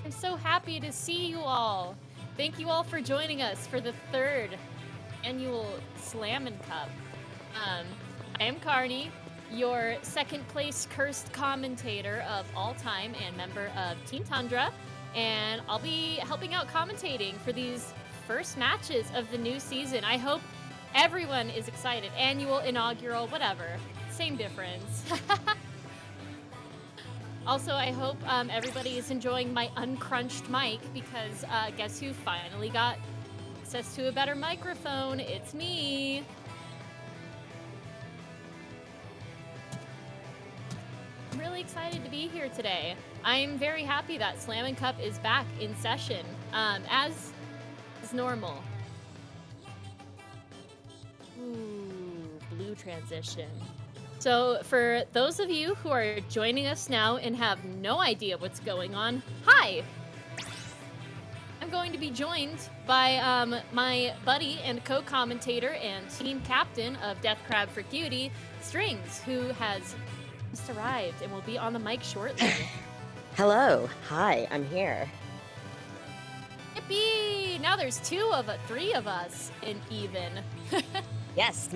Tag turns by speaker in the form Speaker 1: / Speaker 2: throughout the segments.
Speaker 1: I'm so happy to see you all. Thank you all for joining us for the 3rd annual Slammin' Cup. I am Carnie, your second place cursed commentator of all time and member of Team Tundra, and I'll be helping out commentating for these first matches of the new season. I hope everyone is excited. Annual, inaugural, whatever. Same difference. Also, I hope everybody is enjoying my uncrunched mic because guess who finally got access to a better microphone? It's me. I'm really excited to be here today. I'm very happy that Slammin' Cup is back in session, as is normal. Ooh, blue transition. So for those of you who are joining us now and have no idea what's going on, hi! I'm going to be joined by my buddy and co-commentator and team captain of Death Crab for Cutie, Strings, who has just arrived and will be on the mic shortly.
Speaker 2: Hello. Hi, I'm here.
Speaker 1: Yippee! Now there's 3 of us in even.
Speaker 2: Yes,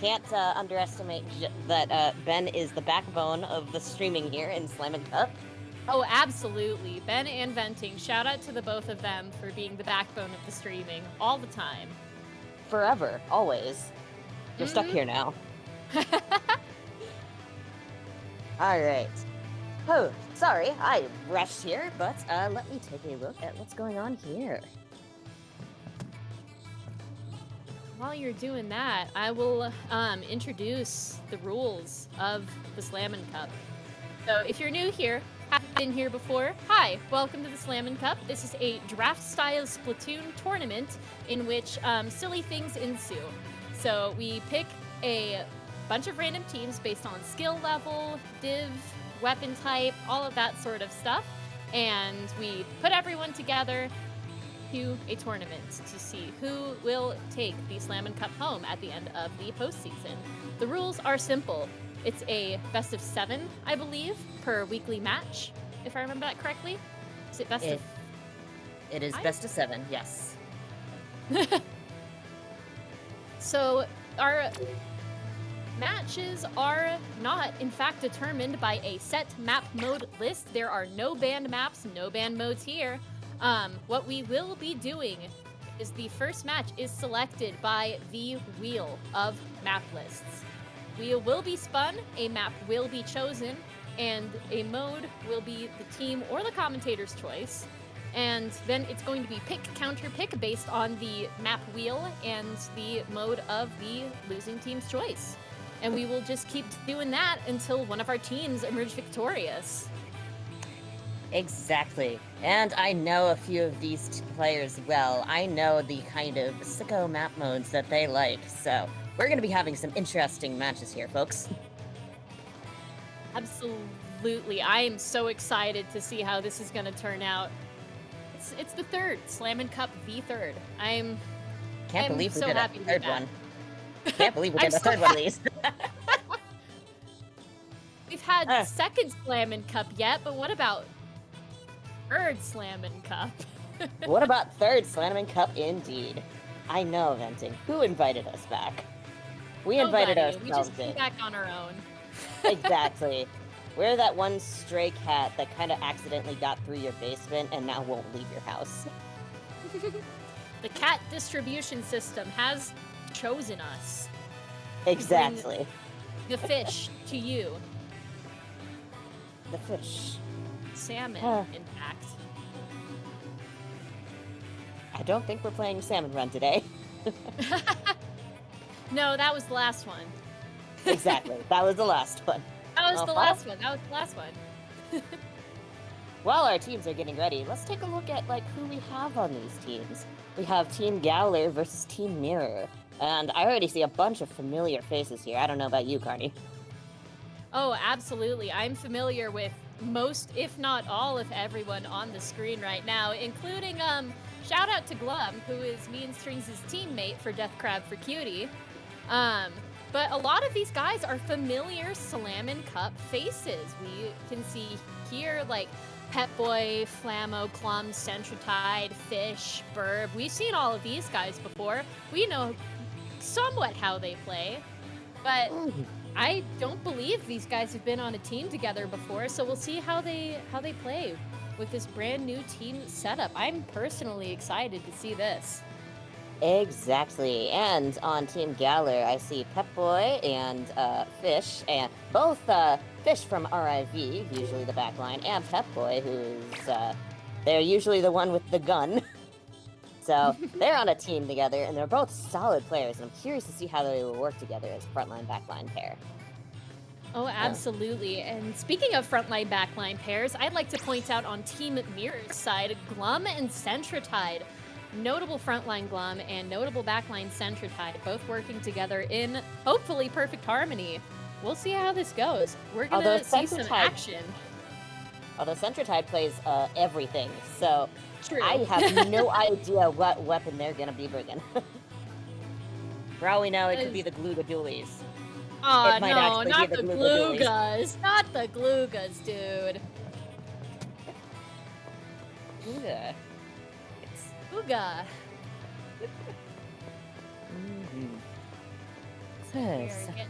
Speaker 2: can't underestimate that Ben is the backbone of the streaming here in Slammin' Cup.
Speaker 1: Oh, absolutely. Ben and Venting, shout out to the both of them for being the backbone of the streaming all the time.
Speaker 2: Forever, always. You're stuck here now. Alright. Oh, sorry, I rushed here, but let me take a look at what's going on here.
Speaker 1: While you're doing that, I will introduce the rules of the Slammin' Cup. So if you're new here, haven't been here before, hi, welcome to the Slammin' Cup. This is a draft-style Splatoon tournament in which silly things ensue. So we pick a bunch of random teams based on skill level, div, weapon type, all of that sort of stuff, and we put everyone together to a tournament to see who will take the Slammin' Cup home at the end of the postseason. The rules are simple. It's a best of 7, I believe, per weekly match, if I remember that correctly. Is it best of...
Speaker 2: It is best of 7, yes.
Speaker 1: So our matches are not, in fact, determined by a set map mode list. There are no banned maps, no banned modes here. What we will be doing is the first match is selected by the wheel of map lists. Wheel will be spun, a map will be chosen, and a mode will be the team or the commentator's choice. And then it's going to be pick, counter pick based on the map wheel and the mode of the losing team's choice. And we will just keep doing that until one of our teams emerge victorious.
Speaker 2: Exactly. And I know a few of these players well. I know the kind of sicko map modes that they like, so we're going to be having some interesting matches here, folks.
Speaker 1: Absolutely. I am so excited to see how this is going to turn out. It's the 3rd, Slammin' Cup the 3rd. I'm
Speaker 2: believe we
Speaker 1: so
Speaker 2: did
Speaker 1: happy
Speaker 2: a
Speaker 1: to do
Speaker 2: third
Speaker 1: that.
Speaker 2: one. Can't believe we did a third one of these.
Speaker 1: We've had second Slammin' Cup yet, but what about 3rd Slammin' Cup?
Speaker 2: What about 3rd Slammin' Cup indeed? I know, Venting. Who invited us back? We invited ourselves
Speaker 1: We just came back on our own.
Speaker 2: Exactly. We're that one stray cat that kind of accidentally got through your basement and now won't leave your house.
Speaker 1: The cat distribution system has chosen us.
Speaker 2: Exactly.
Speaker 1: The fish to you.
Speaker 2: The fish.
Speaker 1: Salmon, in fact.
Speaker 2: I don't think we're playing Salmon Run today.
Speaker 1: No, that was the last one.
Speaker 2: Exactly. That was the last one.
Speaker 1: That was the last one.
Speaker 2: While our teams are getting ready, let's take a look at who we have on these teams. We have Team Gaoler versus Team Mirror. And I already see a bunch of familiar faces here. I don't know about you, Carnie.
Speaker 1: Oh, absolutely. I'm familiar with most, if not all, of everyone on the screen right now, including, shout out to Glum, who is me and Strings' teammate for Death Crab for Cutie. But a lot of these guys are familiar Slammin' Cup faces. We can see here, like, Pet Boy, Flammo, Clum, Centratide, Fish, Burb. We've seen all of these guys before. We know somewhat how they play, but I don't believe these guys have been on a team together before, so we'll see how they play with this brand new team setup. I'm personally excited to see this.
Speaker 2: Exactly. And on Team Gaoler, I see Pep Boy and Fish, and both Fish from RIV, usually the backline, and Pep Boy, who's they're usually the one with the gun. So they're on a team together, and they're both solid players, and I'm curious to see how they will work together as a frontline backline pair.
Speaker 1: Oh, absolutely. And speaking of frontline backline pairs, I'd like to point out on Team Mirror's side, Glum and Centratide. Notable frontline Glum and notable backline Centratide, both working together in hopefully perfect harmony. We'll see how this goes. We're gonna see some action.
Speaker 2: Although Centratide plays everything, so
Speaker 1: True.
Speaker 2: I have no idea what weapon they're gonna be bringing. For all we know, it could be the Gluga Dualies.
Speaker 1: Oh no, not the Glugas. Not the Glugas, dude.
Speaker 2: Gluga.
Speaker 1: Gluga. We are getting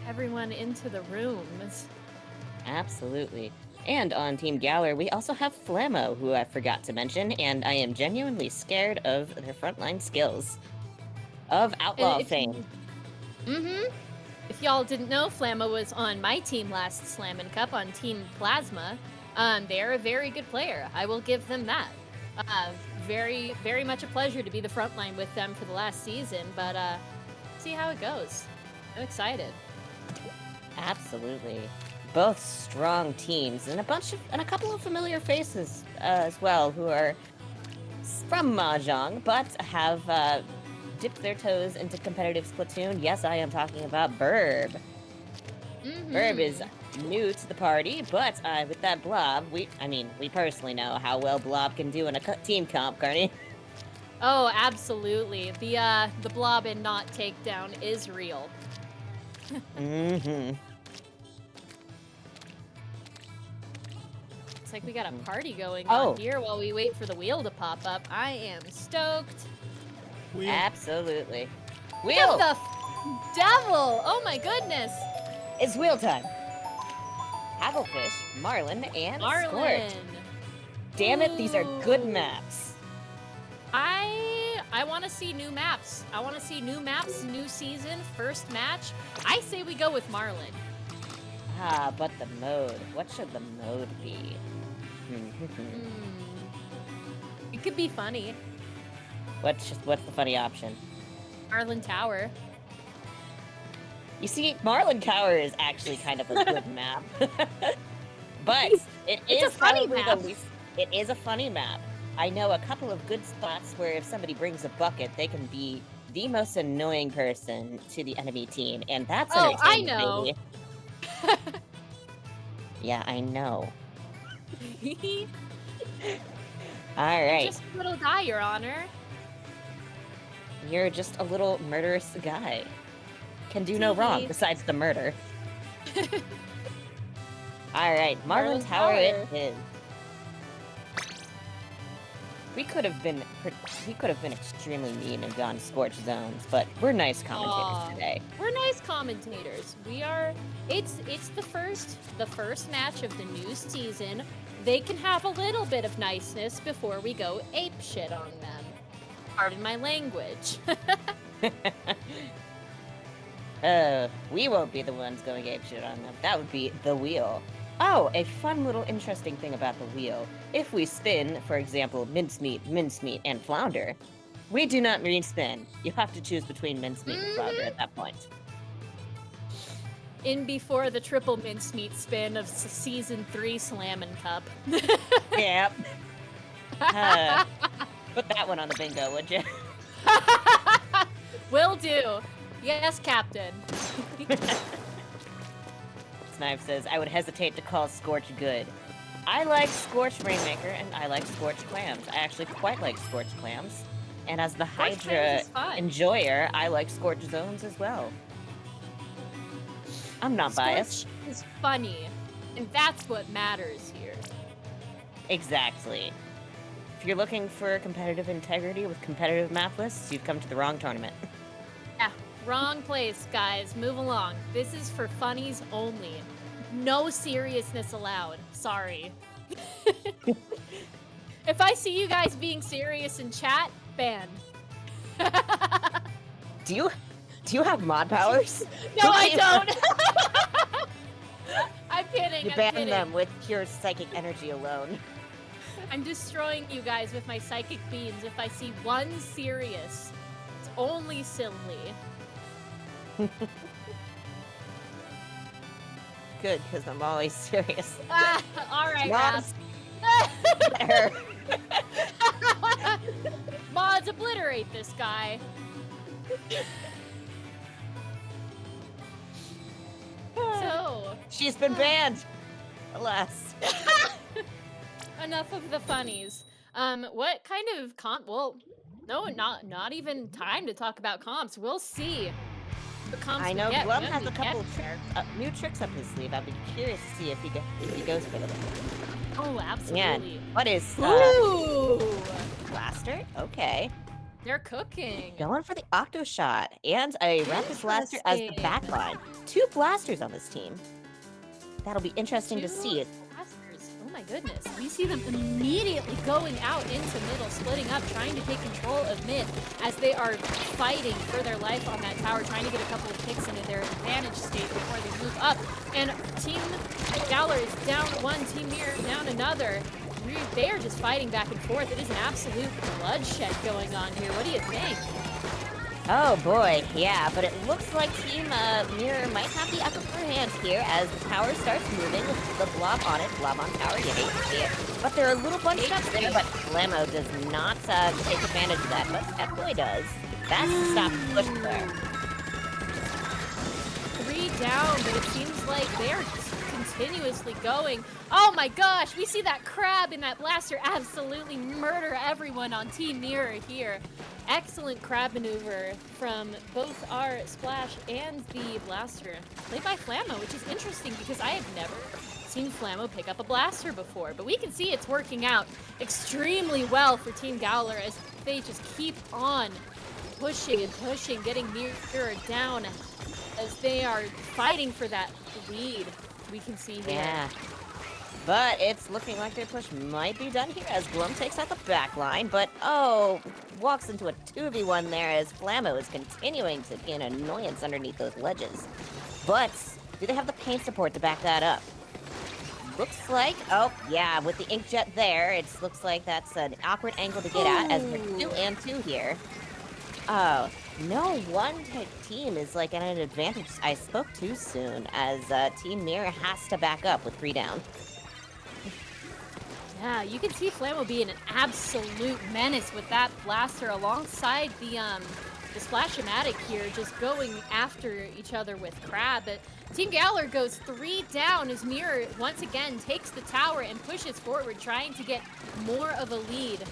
Speaker 1: everyone into the rooms.
Speaker 2: Absolutely. And on Team Gaoler, we also have Flammo, who I forgot to mention, and I am genuinely scared of their frontline skills. Of Outlaw fame.
Speaker 1: If y'all didn't know, Flammo was on my team last Slammin' Cup on Team Plasma. They're a very good player. I will give them that. Very, very much a pleasure to be the frontline with them for the last season, but see how it goes. I'm excited.
Speaker 2: Absolutely. Both strong teams, and a couple of familiar faces as well, who are from Mahjong, but have dipped their toes into competitive Splatoon. Yes, I am talking about Burb. Burb is new to the party, but with that Blob, we personally know how well Blob can do in a team comp, Carnie.
Speaker 1: Oh, absolutely. The Blob and not takedown is real. It's like we got a party going on here while we wait for the wheel to pop up. I am stoked.
Speaker 2: Wheel. Absolutely. Wheel!
Speaker 1: Look at the devil! Oh my goodness!
Speaker 2: It's wheel time. Hagglefish, Marlin, and Scorch. Damn it, these are good maps.
Speaker 1: I want to see new maps. I want to see new maps, new season, first match. I say we go with Marlin.
Speaker 2: But the mode. What should the mode be?
Speaker 1: It could be funny.
Speaker 2: What's the funny option?
Speaker 1: Marlin Tower.
Speaker 2: You see, Marlin Tower is actually kind of a good map. But it's a funny map. It is a funny map. I know a couple of good spots where if somebody brings a bucket, they can be the most annoying person to the enemy team, and that's
Speaker 1: I know.
Speaker 2: Baby. Yeah, I know. All right.
Speaker 1: Just a little guy, Your Honor.
Speaker 2: You're just a little murderous guy. Can do no wrong besides the murder. All right, Marlin Tower it is. We could have been extremely mean and gone Scorch zones, but we're nice commentators today.
Speaker 1: We're nice commentators. We are. It's the first match of the new season. They can have a little bit of niceness before we go ape shit on them. Pardon my language.
Speaker 2: We won't be the ones going ape shit on them. That would be the wheel. Oh, a fun little interesting thing about the wheel. If we spin, for example, mincemeat, and flounder, we do not respin. You have to choose between mincemeat and flounder at that point.
Speaker 1: In before the triple mincemeat spin of Season 3 Slammin' Cup.
Speaker 2: Yep. Put that one on the bingo, would you?
Speaker 1: Will do. Yes, Captain.
Speaker 2: Snipe says, I would hesitate to call Scorch good. I like Scorch Rainmaker, and I like Scorch Clams. I actually quite like Scorch Clams. And as the Hydra enjoyer, I like Scorch Zones as well. I'm not biased.
Speaker 1: Scorch is funny, and that's what matters here.
Speaker 2: Exactly. If you're looking for competitive integrity with competitive map lists, you've come to the wrong tournament.
Speaker 1: Yeah, wrong place, guys. Move along. This is for funnies only. No seriousness allowed. Sorry. If I see you guys being serious in chat, ban.
Speaker 2: Do you have mod powers?
Speaker 1: No, I don't. I'm kidding.
Speaker 2: You
Speaker 1: I'm
Speaker 2: ban
Speaker 1: kidding.
Speaker 2: them with pure psychic energy alone.
Speaker 1: I'm destroying you guys with my psychic beams if I see one serious. It's only silly.
Speaker 2: Good, because I'm always serious.
Speaker 1: All right,
Speaker 2: Mods,
Speaker 1: Raph.
Speaker 2: there.
Speaker 1: Mods, obliterate this guy. So,
Speaker 2: She's been banned. Alas.
Speaker 1: enough of the funnies. What kind of comp? Well, no, not even time to talk about comps. We'll see. The comps
Speaker 2: I
Speaker 1: we
Speaker 2: know
Speaker 1: get
Speaker 2: Glum
Speaker 1: when
Speaker 2: has
Speaker 1: we
Speaker 2: a couple
Speaker 1: get there.
Speaker 2: new tricks up his sleeve. I'd be curious to see if he goes for them.
Speaker 1: Oh,
Speaker 2: Yeah.
Speaker 1: absolutely.
Speaker 2: What is
Speaker 1: Ooh,
Speaker 2: blaster? Okay.
Speaker 1: they're cooking.
Speaker 2: Going for the octo shot and a rapid blaster as the
Speaker 1: Interesting.
Speaker 2: backline. 2 blasters on this team. That'll be interesting to
Speaker 1: Two
Speaker 2: see.
Speaker 1: blasters. Oh my goodness. We see them immediately going out into middle, splitting up, trying to take control of mid as they are fighting for their life on that tower, trying to get a couple of kicks into their advantage state before they move up. And Team Gaoler is down one, Team Mirror down another. They are just fighting back and forth. It is an absolute bloodshed going on here. What do you think?
Speaker 2: Oh boy, yeah, but it looks like Team Mirror might have the upper hand here as the tower starts moving with the blob on it. Blob on tower, you hate to see it. But they're a little bunched up there, but Flammo does not take advantage of that, but Pep-Boy does. That's the stop the push there.
Speaker 1: 3 down, but it seems like they're just continuously going. Oh my gosh, we see that crab and that blaster absolutely murder everyone on Team Mirror here. Excellent crab maneuver from both our Splash and the blaster, played by Flammo, which is interesting because I have never seen Flammo pick up a blaster before, but we can see it's working out extremely well for Team Gaoler as they just keep on pushing and pushing, getting Mirror down as they are fighting for that lead. We can see here.
Speaker 2: Yeah. But it's looking like their push might be done here as Glum takes out the back line, but walks into a 2v1 there as Flammo is continuing to gain annoyance underneath those ledges. But do they have the paint support to back that up? Looks like, oh yeah, with the inkjet there, it looks like that's an awkward angle to get at as we're 2 and 2 here. Oh, no one team is like at an advantage. I spoke too soon as Team Mirror has to back up with 3 down.
Speaker 1: Yeah, you can see Flammo being an absolute menace with that blaster alongside the Splash-O-Matic here, just going after each other with Crab. But Team Gaoler goes 3 down as Mirror once again takes the tower and pushes forward, trying to get more of a lead.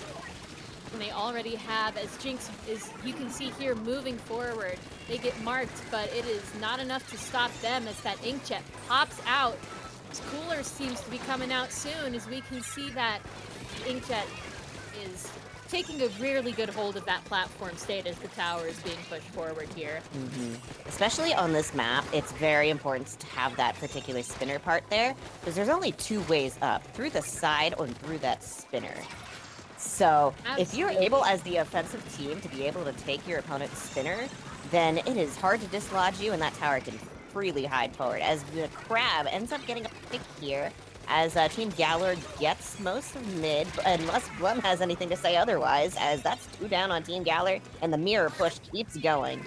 Speaker 1: And they already have, as Jinx is, you can see here, moving forward. They get marked, but it is not enough to stop them as that inkjet pops out. Cooler seems to be coming out soon as we can see that inkjet is taking a really good hold of that platform state as the tower is being pushed forward here.
Speaker 2: Especially on this map, it's very important to have that particular spinner part there, because there's only 2 ways up, through the side or through that spinner. So if you're able as the offensive team to be able to take your opponent's spinner, then it is hard to dislodge you and that tower can freely hide forward as the Crab ends up getting a pick here as Team Gaoler gets most of mid, unless Glum has anything to say otherwise, as that's 2 down on Team Gaoler and the mirror push keeps going.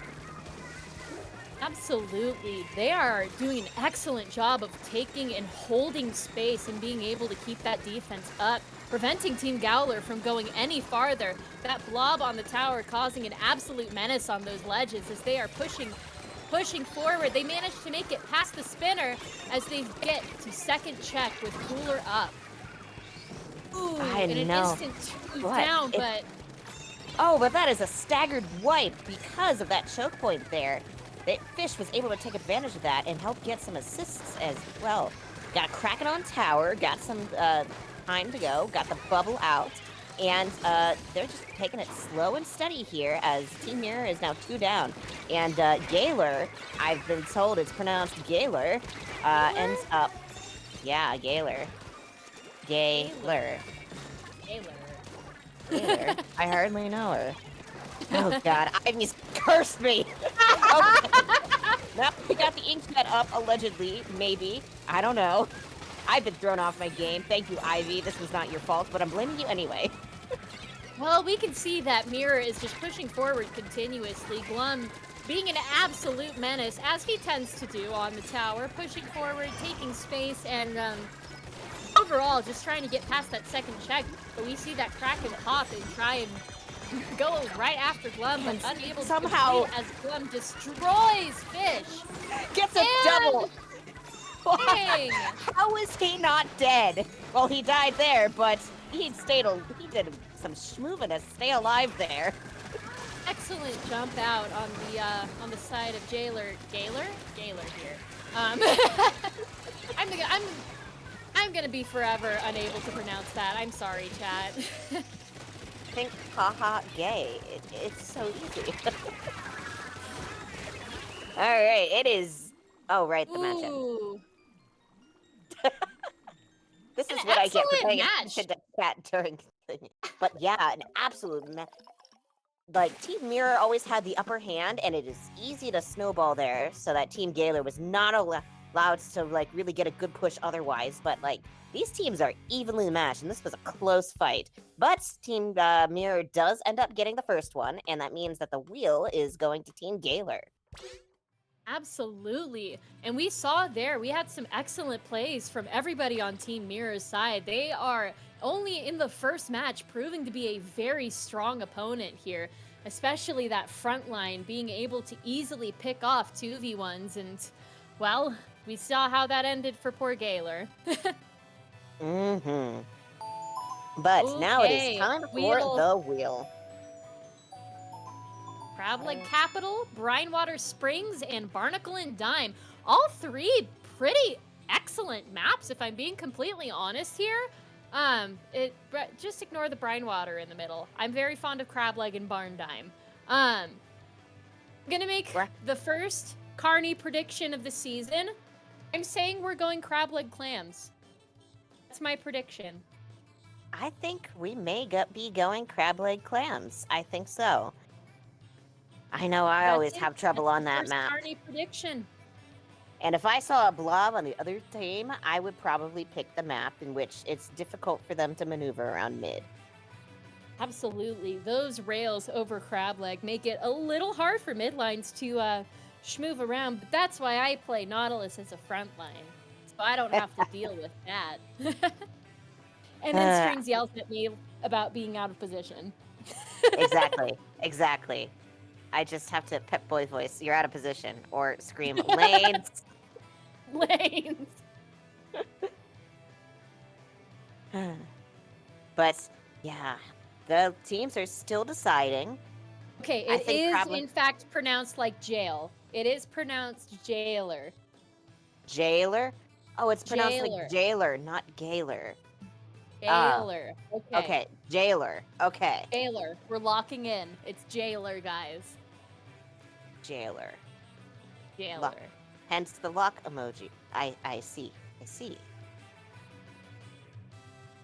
Speaker 1: Absolutely. They are doing an excellent job of taking and holding space and being able to keep that defense up, preventing Team Gaoler from going any farther. That blob on the tower causing an absolute menace on those ledges as they are pushing forward. They manage to make it past the spinner as they get to second check with Cooler up. Ooh,
Speaker 2: I
Speaker 1: in an
Speaker 2: know.
Speaker 1: instant 2 down, but
Speaker 2: Oh, but that is a staggered wipe because of that choke point there. Fish was able to take advantage of that and help get some assists as well. Got a Kraken on tower, got some time to go, got the bubble out, and they're just taking it slow and steady here as Team Mirror is now 2 down. And Gaoler, I've been told it's pronounced Gaoler, ends up... Yeah, Gaoler. Gaoler. Gaoler. I hardly know her. Oh god, Ivy's cursed me! Okay. Now we got the inkjet up, allegedly, maybe. I don't know. I've been thrown off my game. Thank you, Ivy. This was not your fault, but I'm blaming you anyway.
Speaker 1: Well, we can see that Mirror is just pushing forward continuously. Glum being an absolute menace, as he tends to do on the tower, pushing forward, taking space, and overall just trying to get past that second check. But we see that Kraken pop and try and go right after Glum, but unable
Speaker 2: somehow
Speaker 1: to complete as Glum destroys Fish.
Speaker 2: Gets a double.
Speaker 1: Dang.
Speaker 2: How is he not dead? Well, he died there, but he did some schmoovin' to stay alive there.
Speaker 1: Excellent jump out on the side of Gaoler here. I'm gonna be forever unable to pronounce that. I'm sorry, chat.
Speaker 2: Think haha gay. It's so easy. All right, it is. Oh right, the matchup. This is what I get for paying attention to chat during. But yeah, an absolute match. Like, Team Mirror always had the upper hand, and it is easy to snowball there, so that Team Gaoler was not allowed to, like, really get a good push otherwise, but, like, these teams are evenly matched, and this was a close fight. But Team Mirror does end up getting the first one, and that means that the wheel is going to Team Gaoler.
Speaker 1: Absolutely. And we saw there, we had some excellent plays from everybody on Team Mirror's side. They are only in the first match proving to be a very strong opponent here, especially that front line being able to easily pick off 2v1s. And, well, we saw how that ended for poor Gaoler.
Speaker 2: But now it is time for the wheel.
Speaker 1: Crableg Capital, Brinewater Springs, and Barnacle and Dime. All three pretty excellent maps, if I'm being completely honest here. Just ignore the Brinewater in the middle. I'm very fond of Crableg and Barn Dime. I'm gonna make the first Carnie prediction of the season. I'm saying we're going Crableg Clams. That's my prediction.
Speaker 2: I think we may be going Crableg Clams. I think so. I know I always have trouble on that map.
Speaker 1: Carnie prediction.
Speaker 2: And if I saw a blob on the other team, I would probably pick the map in which it's difficult for them to maneuver around mid.
Speaker 1: Absolutely. Those rails over Crableg make it a little hard for mid lines to schmoove around, but that's why I play Nautilus as a front line. So I don't have to deal with that. And then Strings yells at me about being out of position.
Speaker 2: Exactly. I just have to pep boy voice, you're out of position, or scream, lanes.
Speaker 1: Lanes.
Speaker 2: But, yeah, the teams are still deciding.
Speaker 1: Okay, it is in fact pronounced like jail. It is pronounced jailer.
Speaker 2: Jailer? Oh, it's pronounced like jailer, not Gaoler.
Speaker 1: Jailer.
Speaker 2: Okay, jailer. Okay.
Speaker 1: Jailer. We're locking in. It's jailer, guys.
Speaker 2: Jailer.
Speaker 1: Jailer.
Speaker 2: Hence the lock emoji. I see.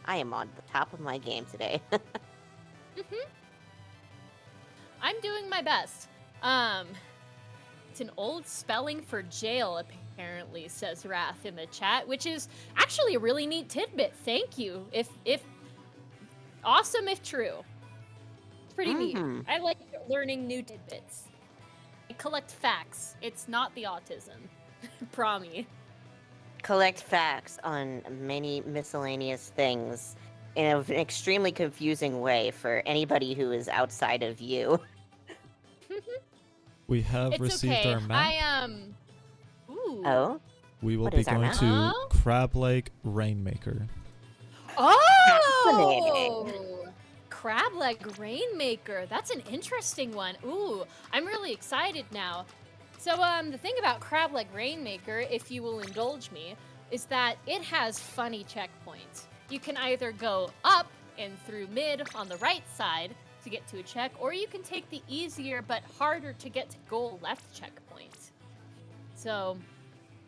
Speaker 2: I am on the top of my game today.
Speaker 1: I'm doing my best. It's an old spelling for jail, apparently, says Wrath in the chat, which is actually a really neat tidbit. Thank you. If awesome if true. It's pretty neat. I like learning new tidbits. I collect facts. It's not the autism. Promise.
Speaker 2: Collect facts on many miscellaneous things in an extremely confusing way for anybody who is outside of you.
Speaker 3: We have received our map.
Speaker 1: Ooh.
Speaker 2: Oh?
Speaker 3: We will be going to Crableg Rainmaker.
Speaker 1: Oh! Crableg Rainmaker. That's an interesting one. Ooh, I'm really excited now. So, the thing about Crableg Rainmaker, if you will indulge me, is that it has funny checkpoints. You can either go up and through mid on the right side to get to a check, or you can take the easier but harder to get to goal left checkpoint. So,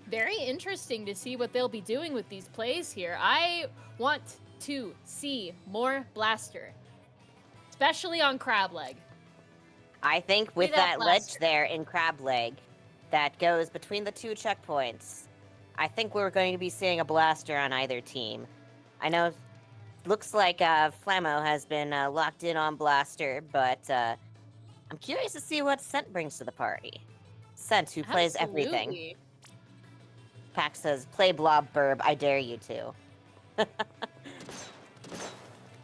Speaker 1: very interesting to see what they'll be doing with these plays here. I want to see more blaster, especially on Crableg.
Speaker 2: I think with that ledge there in Crableg that goes between the two checkpoints, I think we're going to be seeing a blaster on either team. I know it looks like Flammo has been locked in on blaster, but I'm curious to see what Scent brings to the party. Scent, who plays everything. Pax says, play Blob Burb, I dare you to.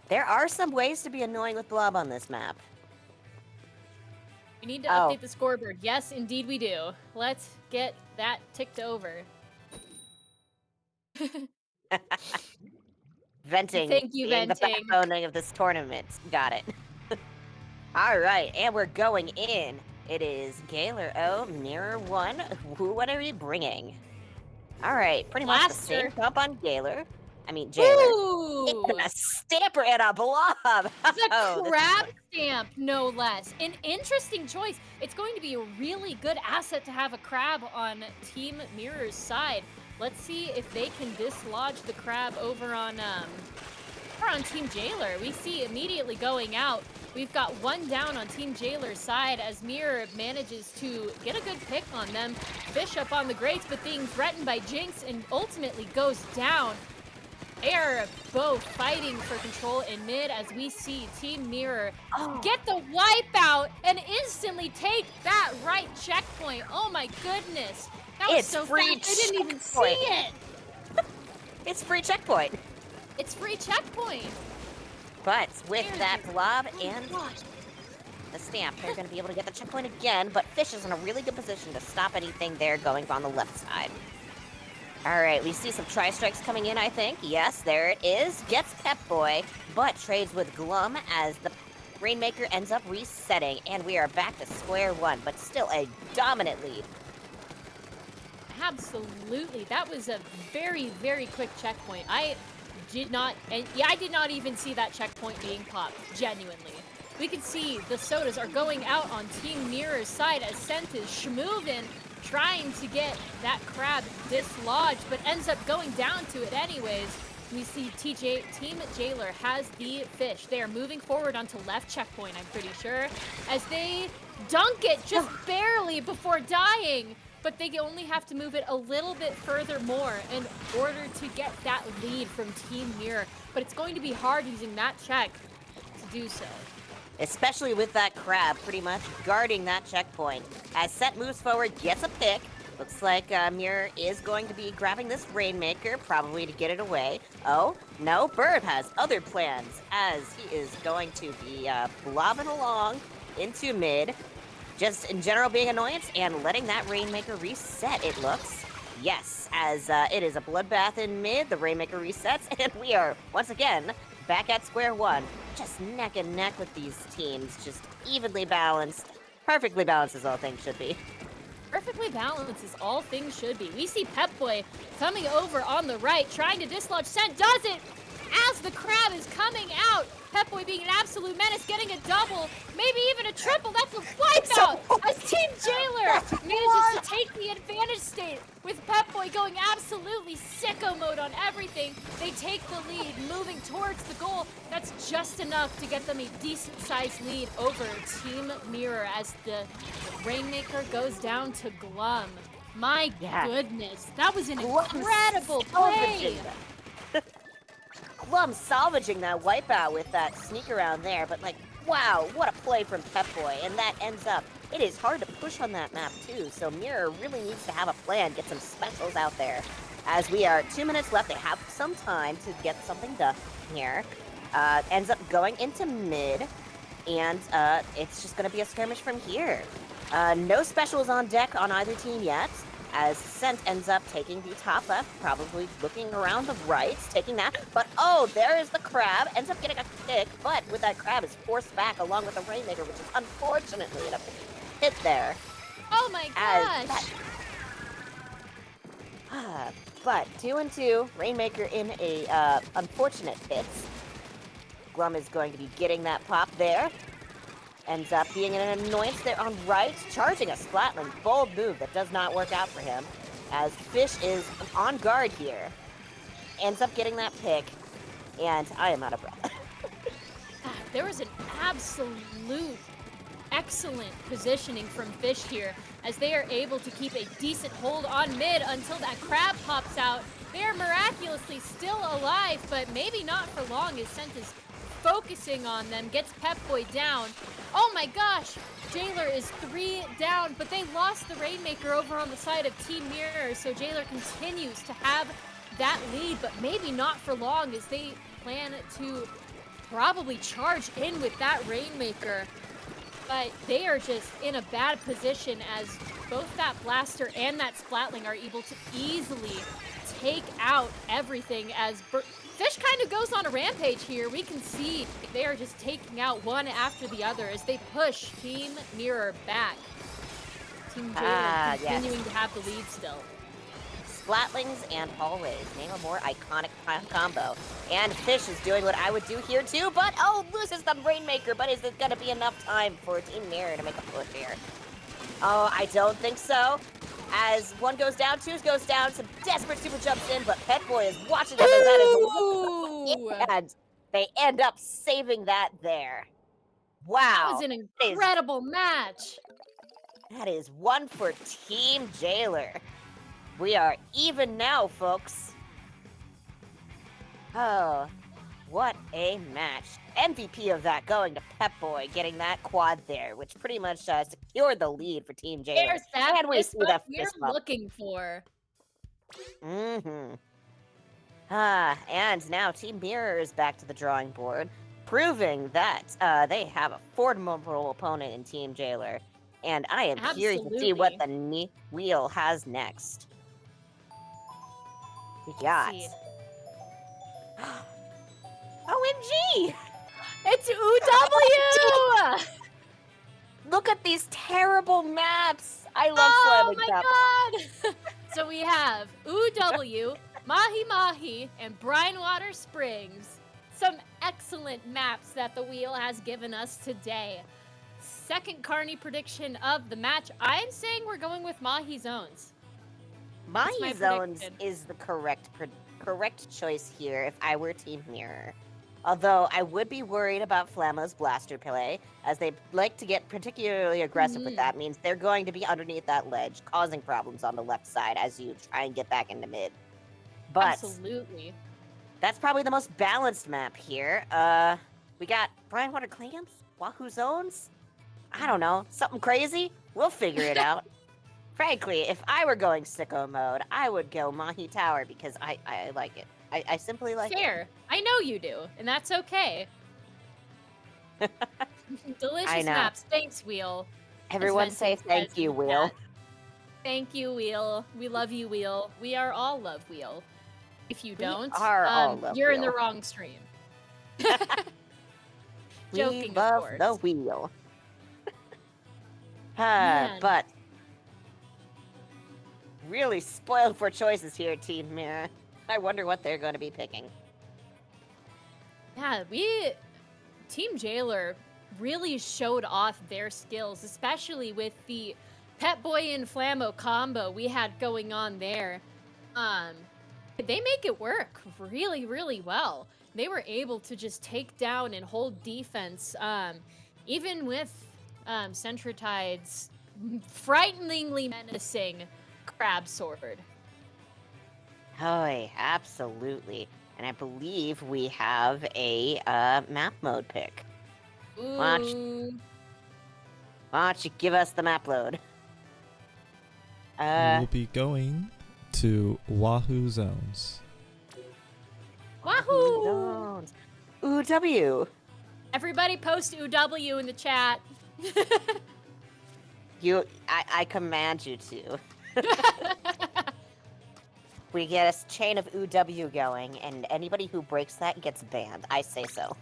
Speaker 2: There are some ways to be annoying with Blob on this map.
Speaker 1: We need to update the scoreboard. Yes, indeed we do. Let's get that ticked over.
Speaker 2: Venting.
Speaker 1: Thank you,
Speaker 2: being
Speaker 1: venting.
Speaker 2: the backbone of this tournament. Got it. All right, and we're going in. It is Gaoler O, Mirror 1. What are we bringing? All right, pretty much the same pump on Gaoler. I mean, Jailer. A stamper and a blob.
Speaker 1: The crab stamp, no less. An interesting choice. It's going to be a really good asset to have a crab on Team Mirror's side. Let's see if they can dislodge the crab over on Team Jailer. We see immediately going out. We've got one down on Team Jailer's side as Mirror manages to get a good pick on them. Fish up on the grates, but being threatened by Jinx and ultimately goes down. They are both fighting for control in mid as we see Team Mirror get the wipeout and instantly take that right checkpoint. Oh my goodness. That was so fast. I didn't even see it.
Speaker 2: It's free checkpoint.
Speaker 1: It's free checkpoint.
Speaker 2: But with that blob and the stamp, they're going to be able to get the checkpoint again, but Fish is in a really good position to stop anything there going on the left side. All right, we see some tri-strikes coming in, I think. Yes, there it is. Gets Pep Boy, but trades with Glum as the Rainmaker ends up resetting, and we are back to square one, but still a dominant lead.
Speaker 1: Absolutely. That was a very, very quick checkpoint. I did not even see that checkpoint being popped, genuinely. We can see the sodas are going out on Team Mirror's side as Scent is schmoovin', trying to get that crab dislodged, but ends up going down to it anyways. We see Team Jailer has the fish. They are moving forward onto left checkpoint, I'm pretty sure, as they dunk it just barely before dying, but they only have to move it a little bit further more in order to get that lead from Team Mirror. But it's going to be hard using that check to do so.
Speaker 2: Especially with that crab pretty much guarding that checkpoint. As Set moves forward, gets a pick. Looks like Mirror is going to be grabbing this Rainmaker, probably to get it away. Oh, no, Bird has other plans, as he is going to be blobbing along into mid. Just in general being annoyance and letting that Rainmaker reset, it looks. Yes, as it is a bloodbath in mid, the Rainmaker resets, and we are, once again, back at square one. Just neck and neck with these teams, just evenly balanced. Perfectly balanced as all things should be.
Speaker 1: Perfectly balanced as all things should be. We see Pep Boy coming over on the right, trying to dislodge Scent, does it as the crab is coming out. Pep Boy being an absolute menace, getting a double, maybe even a triple. That's a wipeout as Team Jailer manages to take the advantage state with Pep Boy going absolutely sicko mode on everything. They take the lead, moving towards the goal. That's just enough to get them a decent-sized lead over Team Mirror as the Rainmaker goes down to Glum. My goodness, that was an incredible play.
Speaker 2: Glum salvaging that wipeout with that sneak around there, but like, wow, what a play from Pep Boy, and that ends up, it is hard to push on that map too, so Mirror really needs to have a plan, get some specials out there. As we are 2 minutes left, they have some time to get something done here. Ends up going into mid, and it's just gonna be a skirmish from here. No specials on deck on either team yet, as Scent ends up taking the top left, probably looking around the right, taking that, but oh, there is the crab, ends up getting a pick, but with that crab is forced back along with the Rainmaker, which is unfortunately a hit there.
Speaker 1: Oh my gosh!
Speaker 2: But 2 and 2, Rainmaker in a unfortunate hit. Glum is going to be getting that pop there. Ends up being an annoyance there on right, charging a Splatling. Bold move that does not work out for him, as Fish is on guard here. Ends up getting that pick, and I am out of breath.
Speaker 1: There was an absolute excellent positioning from Fish here, as they are able to keep a decent hold on mid until that crab pops out. They are miraculously still alive, but maybe not for long, as Scent is focusing on them, gets Pep-Boy down. Oh my gosh! Jailer is 3 down, but they lost the Rainmaker over on the side of Team Mirror, so Jailer continues to have that lead, but maybe not for long, as they plan to probably charge in with that Rainmaker. But they are just in a bad position, as both that Blaster and that Splatling are able to easily take out everything, as Fish kind of goes on a rampage here. We can see they are just taking out one after the other as they push Team Mirror back. Team Jailer continuing to have the lead still.
Speaker 2: Splatlings and hallways, name a more iconic combo. And Fish is doing what I would do here too, but loses the Rainmaker, but is it gonna be enough time for Team Mirror to make a push here? Oh, I don't think so. As 1 goes down, 2 goes down, some desperate super jumps in, but Pet-Boy is watching them as that is, and they end up saving that there. Wow.
Speaker 1: That was an incredible match.
Speaker 2: That is 1 for Team Jailer. We are even now, folks. Oh, what a match. MVP of that going to Pep-Boy, getting that quad there, which pretty much secured the lead for Team Jailer.
Speaker 1: There's that
Speaker 2: And we see that
Speaker 1: we're looking for.
Speaker 2: And now Team Mirror is back to the drawing board, proving that they have a formidable opponent in Team Jailer. And I am curious to see what the wheel has next. We got... OMG!
Speaker 1: It's UW!
Speaker 2: Look at these terrible maps! I love Slamming Cup.
Speaker 1: Oh my god! So we have UW, Mahi Mahi, and Brinewater Springs. Some excellent maps that the wheel has given us today. Second Carney prediction of the match. I'm saying we're going with Mahi Zones.
Speaker 2: Mahi Zones is the correct choice here if I were Team Mirror. Although I would be worried about Flammo's Blaster play, as they like to get particularly aggressive with that. Means they're going to be underneath that ledge, causing problems on the left side as you try and get back into mid. But
Speaker 1: absolutely.
Speaker 2: That's probably the most balanced map here. We got Brinewater Clams, Wahoo Zones. I don't know, something crazy? We'll figure it out. Frankly, if I were going sicko mode, I would go Mahi Tower because I like it. I simply like it.
Speaker 1: Fair. I know you do, and that's okay. Delicious maps. Thanks, Wheel.
Speaker 2: Everyone say thank you, Wheel.
Speaker 1: Thank you, Wheel. We love you, Wheel. We are all love Wheel. If you don't, you're in the wrong stream. Joking,
Speaker 2: we love
Speaker 1: of course.
Speaker 2: the Wheel. But really spoiled for choices here, Team Mirror. I wonder what they're going to be picking.
Speaker 1: Yeah, Team Jailer really showed off their skills, especially with the Pep-Boy and Flammo combo we had going on there. They make it work really, really well. They were able to just take down and hold defense, even with Centratide's frighteningly menacing Crab Sword.
Speaker 2: Oh, absolutely. And I believe we have a map mode pick.
Speaker 1: Ooh.
Speaker 2: Why don't you give us the map load?
Speaker 3: We'll be going to Wahoo Zones.
Speaker 1: Wahoo!
Speaker 2: Zones. UW.
Speaker 1: Everybody post UW in the chat.
Speaker 2: I command you to. We get a chain of UW going, and anybody who breaks that gets banned. I say so.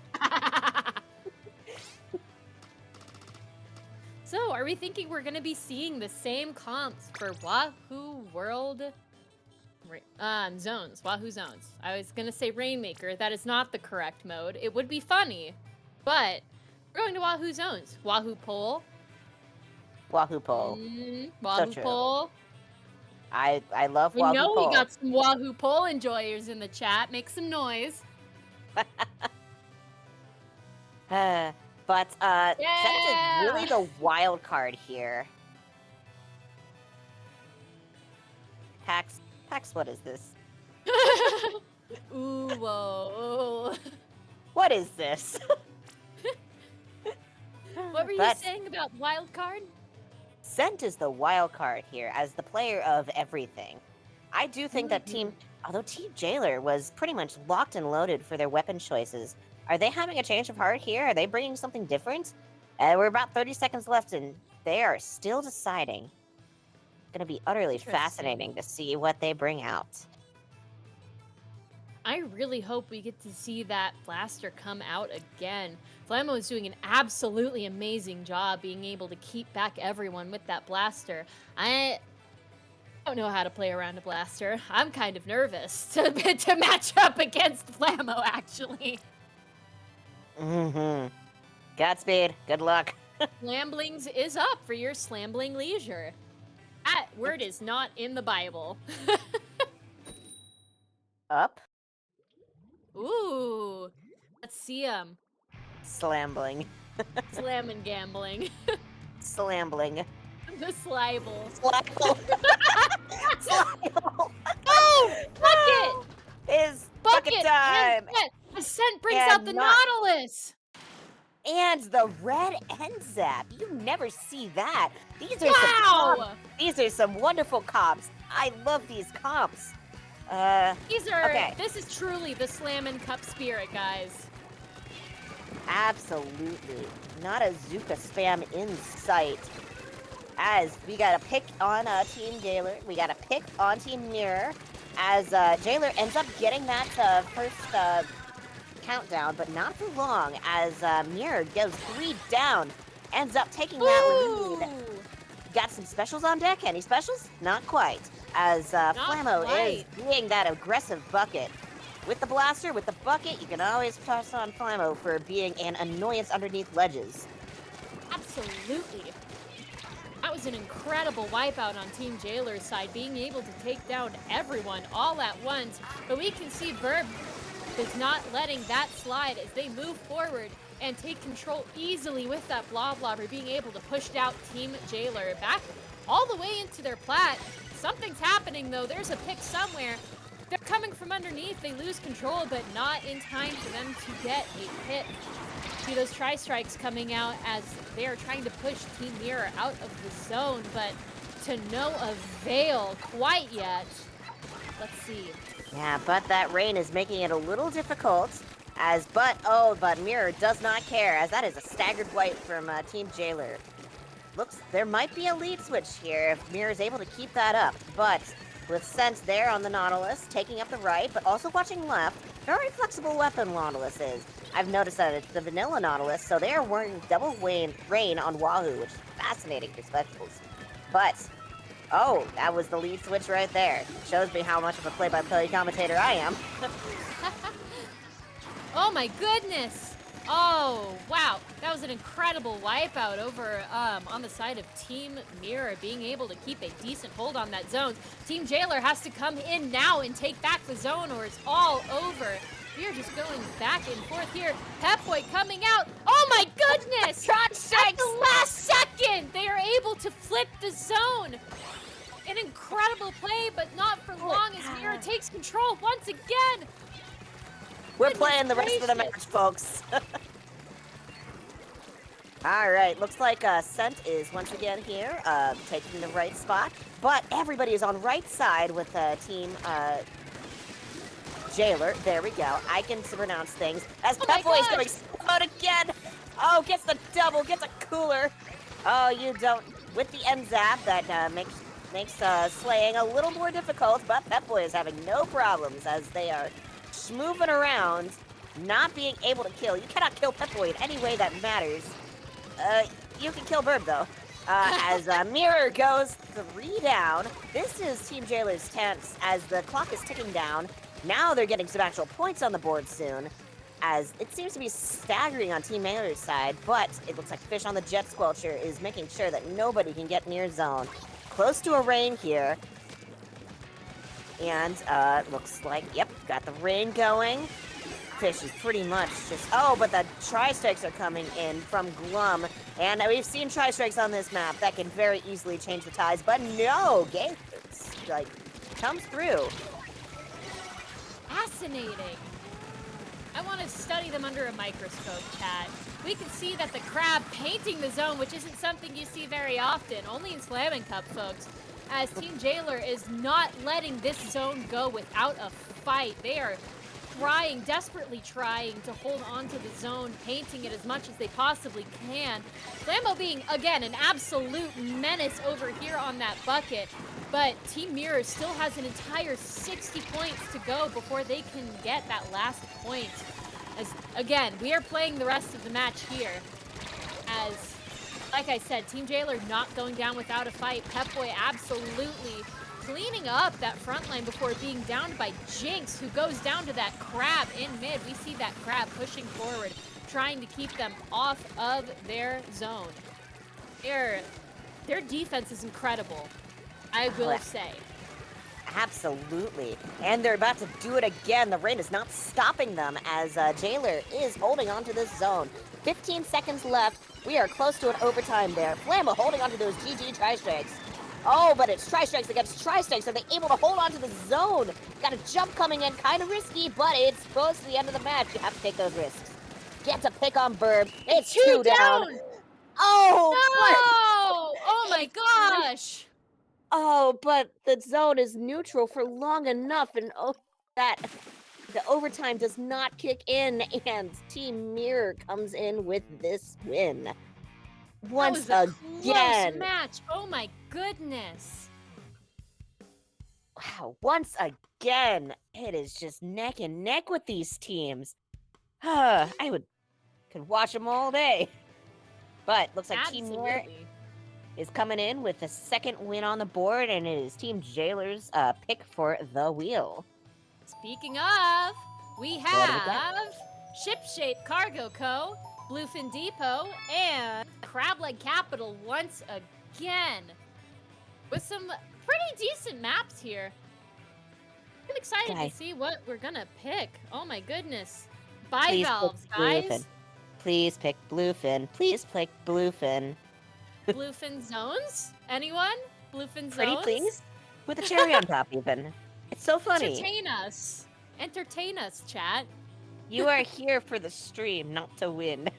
Speaker 1: So, are we thinking we're going to be seeing the same comps for Wahoo World zones? Wahoo zones. I was going to say Rainmaker. That is not the correct mode. It would be funny, but we're going to Wahoo zones. Wahoo Pole.
Speaker 2: Wahoo Pole.
Speaker 1: Wahoo
Speaker 2: true. Pole. I love Wahoo Pole.
Speaker 1: We know we got some Wahoo Pole enjoyers in the chat. Make some noise.
Speaker 2: But Sent is really the wild card here. Pax, what is this?
Speaker 1: Ooh, whoa.
Speaker 2: What is this?
Speaker 1: What were you saying about wild card?
Speaker 2: Sent is the wild card here as the player of everything. I do think that although Team Gaoler was pretty much locked and loaded for their weapon choices, are they having a change of heart here? Are they bringing something different? We're about 30 seconds left, and they are still deciding. It's going to be utterly fascinating to see what they bring out.
Speaker 1: I really hope we get to see that blaster come out again. Flammo is doing an absolutely amazing job being able to keep back everyone with that blaster. I don't know how to play around a blaster. I'm kind of nervous to match up against Flammo, actually.
Speaker 2: Godspeed. Good luck.
Speaker 1: Slamblings is up for your slambling leisure. That word is not in the Bible.
Speaker 2: Up.
Speaker 1: Ooh. Let's see him.
Speaker 2: Slambling.
Speaker 1: Slammin' gambling.
Speaker 2: Slambling.
Speaker 1: The Slible.
Speaker 2: Slible. Slible.
Speaker 1: Oh! Bucket!
Speaker 2: It's bucket time!
Speaker 1: Ascent brings out the Nautilus!
Speaker 2: And the red end zap. You never see that. These are these are some wonderful comps. I love these comps.
Speaker 1: This is truly the Slammin' Cup spirit, guys.
Speaker 2: Absolutely. Not a Zuka spam in sight. As we got a pick on Team Gaoler, we got a pick on Team Mirror, as Gaoler ends up getting that first countdown, but not for long, as Mirror goes 3 down, ends up taking that lead. Got some specials on deck? Any specials? Not quite, as Flammo is being that aggressive bucket. With the blaster, with the bucket, you can always toss on Flammo for being an annoyance underneath ledges.
Speaker 1: Absolutely. That was an incredible wipeout on Team Gaoler's side, being able to take down everyone all at once. But we can see Verb is not letting that slide as they move forward and take control easily with that Bloblobber, being able to push out Team Gaoler back all the way into their plat. Something's happening, though. There's a pick somewhere. They're coming from underneath. They lose control, but not in time for them to get a hit. See those tri-strikes coming out as they are trying to push Team Mirror out of the zone, but to no avail quite yet. Let's see.
Speaker 2: Yeah, but that rain is making it a little difficult. But Mirror does not care, as that is a staggered wipe from Team Gaoler. Looks, there might be a lead switch here if Mirror is able to keep that up, but with Sense there on the Nautilus, taking up the right, but also watching left, very flexible weapon Nautilus is. I've noticed that it's the vanilla Nautilus, so they are wearing double rain on Wahoo, which is fascinating for specials. But, that was the lead switch right there. Shows me how much of a play-by-play commentator I am.
Speaker 1: Oh my goodness! Oh, wow. That was an incredible wipeout over on the side of Team Mirror, being able to keep a decent hold on that zone. Team Gaoler has to come in now and take back the zone, or it's all over. We are just going back and forth here. Pep-Boy coming out. Oh my goodness! At the last second, they are able to flip the zone. An incredible play, but not for long as Mirror takes control once again.
Speaker 2: We're playing the rest of the match, folks. All right, looks like Sent is once again here, taking the right spot. But everybody is on right side with Team Gaoler. There we go. I can pronounce things. As Pep-Boy is going out again. Oh, gets the double, gets a cooler. Oh, you don't. With the end zap, that makes slaying a little more difficult, but Pep-Boy is having no problems as they are moving around, not being able to kill. You cannot kill Pep-Boy in any way that matters. You can kill Burb, though. As Mirror goes 3 down. This is Team Jailer's tense as the clock is ticking down. Now they're getting some actual points on the board soon, as it seems to be staggering on Team Jailer's side, but it looks like Fish on the Jet Squelcher is making sure that nobody can get near zone. Close to a rain here. And looks like, yep, got the rain going. Fish is pretty much just, oh, but the tri-strikes are coming in from Glum. And we've seen tri-strikes on this map that can very easily change the ties, but no, Gate, like, comes through.
Speaker 1: Fascinating. I want to study them under a microscope, chat. We can see that the crab painting the zone, which isn't something you see very often, only in Slammin' Cup, folks, as Team Jailer is not letting this zone go without a fight. They are trying, desperately trying to hold on to the zone, painting it as much as they possibly can. Flammo being, again, an absolute menace over here on that bucket, but Team Mirror still has an entire 60 points to go before they can get that last point. As, again, we are playing the rest of the match here, as, like I said, Team Jailer not going down without a fight. Pep-Boy absolutely cleaning up that front line before being downed by Jinx, who goes down to that crab in mid. We see that crab pushing forward, trying to keep them off of their zone. Their defense is incredible, I will say.
Speaker 2: Absolutely. And they're about to do it again. The rain is not stopping them as Jailer is holding on to this zone. 15 seconds left. We are close to an overtime there. Flammo holding on to those GG tri-strikes. Oh, but it's tri-strikes against tri-strikes. Are they able to hold on to the zone? Got a jump coming in, kind of risky, but it's close to the end of the match. You have to take those risks. Get to pick on Burb. It's 2 down. Oh,
Speaker 1: No! Oh my gosh!
Speaker 2: Oh, but the zone is neutral for long enough, and that the overtime does not kick in, and Team Mirror comes in with this win. Once
Speaker 1: that was a
Speaker 2: again.
Speaker 1: close match. Oh my goodness.
Speaker 2: Wow, once again, it is just neck and neck with these teams. I could watch them all day. But looks like Team Mirror is coming in with the second win on the board, and it is Team Jailer's pick for the wheel.
Speaker 1: Speaking of, we have Shipshape Cargo Co., Bluefin Depot, and Crableg Capital once again. With some pretty decent maps here. I'm excited to see what we're gonna pick. Oh my goodness. Bivalves, guys.
Speaker 2: Bluefin. Please pick Bluefin. Please pick Bluefin.
Speaker 1: Bluefin zones? Anyone? Bluefin zones?
Speaker 2: Pretty please? With a cherry on top, even. It's so funny.
Speaker 1: Entertain us. Entertain us, chat.
Speaker 2: You are here for the stream, not to win.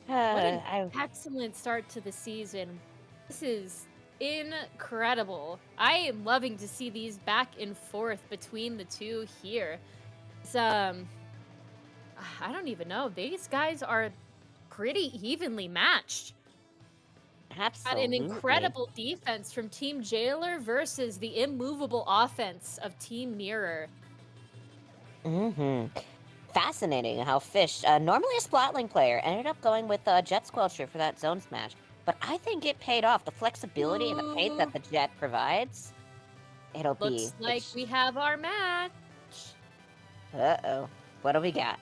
Speaker 1: What an excellent start to the season. This is incredible. I am loving to see these back and forth between the two here. It's, I don't even know. These guys are pretty evenly matched.
Speaker 2: Absolutely.
Speaker 1: An incredible defense from Team Jailer versus the immovable offense of Team Mirror.
Speaker 2: Fascinating how Fish, normally a Splatling player, ended up going with Jet Squelcher for that zone smash. But I think it paid off. The flexibility and the paint that the Jet provides.
Speaker 1: Looks like we have our match.
Speaker 2: Uh-oh. What do we got?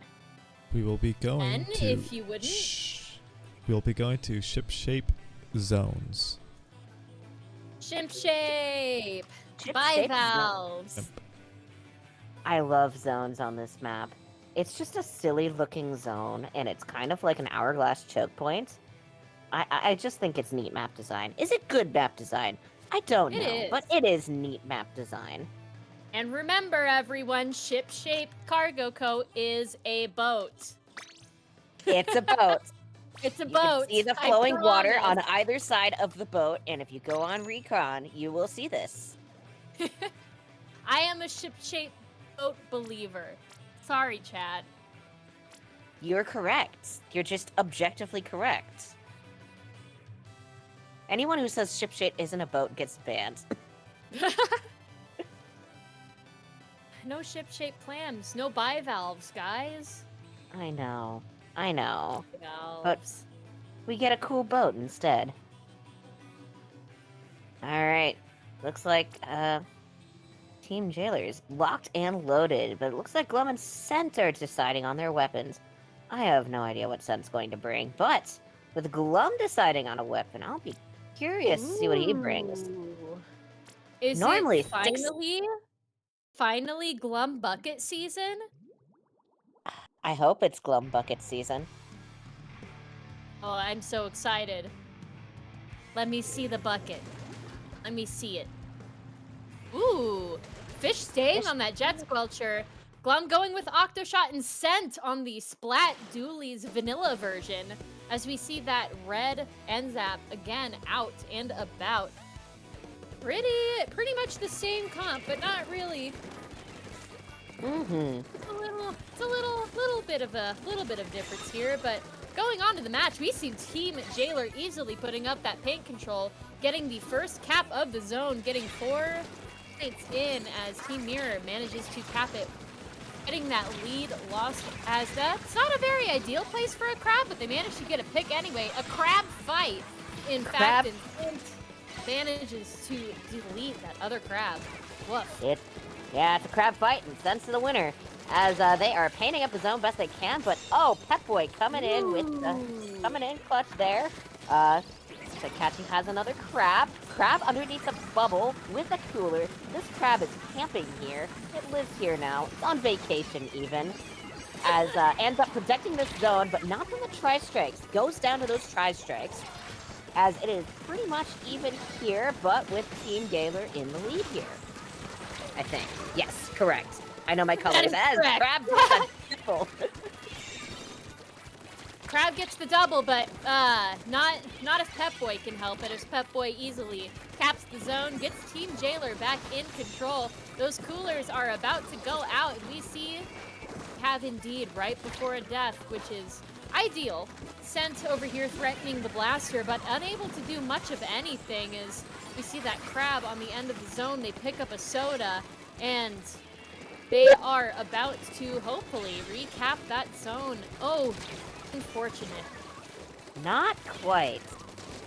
Speaker 3: We will be going to...
Speaker 1: if you wouldn't.
Speaker 3: We'll be going to Shipshape zones.
Speaker 1: Shipshape! Bivalves!
Speaker 3: Yep.
Speaker 2: I love zones on this map. It's just a silly looking zone, and it's kind of like an hourglass choke point. I just think it's neat map design. Is it good map design? I don't know, but it is neat map design.
Speaker 1: And remember, everyone, Shipshape Cargo Co. is a boat.
Speaker 2: It's a boat.
Speaker 1: It's a
Speaker 2: you
Speaker 1: boat.
Speaker 2: Can see the flowing water on either side of the boat, and if you go on Recon, you will see this.
Speaker 1: I am a Shipshape boat believer. Sorry, Chad.
Speaker 2: You're correct. You're just objectively correct. Anyone who says Shipshape isn't a boat gets banned.
Speaker 1: No Shipshape plans. No bivalves, guys.
Speaker 2: I know. I know. But
Speaker 1: Valves.
Speaker 2: we get a cool boat instead. Alright. Looks like, Team Jailer is locked and loaded, but it looks like Glum and Scent are deciding on their weapons. I have no idea what Scent's going to bring, but with Glum deciding on a weapon, I'll be curious to see what he brings.
Speaker 1: Ooh. Is
Speaker 2: Normally,
Speaker 1: it finally Glum Bucket season?
Speaker 2: I hope it's Glum Bucket season.
Speaker 1: Oh, I'm so excited. Let me see the bucket. Let me see it. Ooh, fish staying on that Jet Squelcher. Glum going with Octoshot and Scent on the Splat Dooley's vanilla version. As we see that red Enzap again out and about. Pretty much the same comp, but not really.
Speaker 2: Mm-hmm.
Speaker 1: It's a little bit of difference here, but going on to the match, we see Team Jailer easily putting up that paint control, getting the first cap of the zone, getting 4 points in as Team Mirror manages to cap it, getting that lead lost as that's not a very ideal place for a crab, but they managed to get a pick anyway. A crab fight, in fact, and Clint manages to delete that other crab. Woof.
Speaker 2: It's a crab fight and Scent's the winner. As they are painting up the zone best they can, but Pep Boy coming in with coming in clutch there. So Catchy has another crab. Crab underneath the bubble with a cooler. This crab is camping here. It lives here now. It's on vacation even. As ends up protecting this zone, but not from the tri-strikes. Goes down to those tri-strikes. As it is pretty much even here, but with Team Gaoler in the lead here. I think. Yes, correct. I know my colors. As Crab gets a double.
Speaker 1: Crab gets the double, but not if Pep Boy can help it, as Pep Boy easily caps the zone, gets Team Jailer back in control. Those coolers are about to go out, and we see have indeed right before a death, which is ideal. Scent over here threatening the blaster, but unable to do much of anything as we see that crab on the end of the zone. They pick up a soda, and they are about to hopefully recap that zone. Oh, unfortunate.
Speaker 2: Not quite.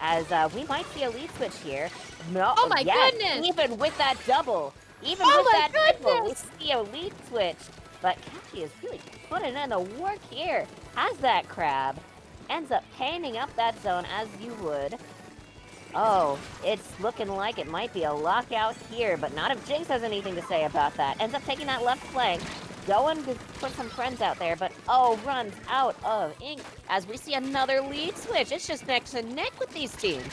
Speaker 2: As we might see a lead switch here. No,
Speaker 1: oh my goodness!
Speaker 2: Even with that double. Even
Speaker 1: oh
Speaker 2: with that
Speaker 1: goodness.
Speaker 2: double, we see a lead switch. But Catchy is really putting in the work here. Has that crab. Ends up painting up that zone as you would. Oh, it's looking like it might be a lockout here, but not if Jinx has anything to say about that. Ends up taking that left flank, going to put some friends out there, but runs out of ink as we see another lead switch. It's just neck to neck with these teams.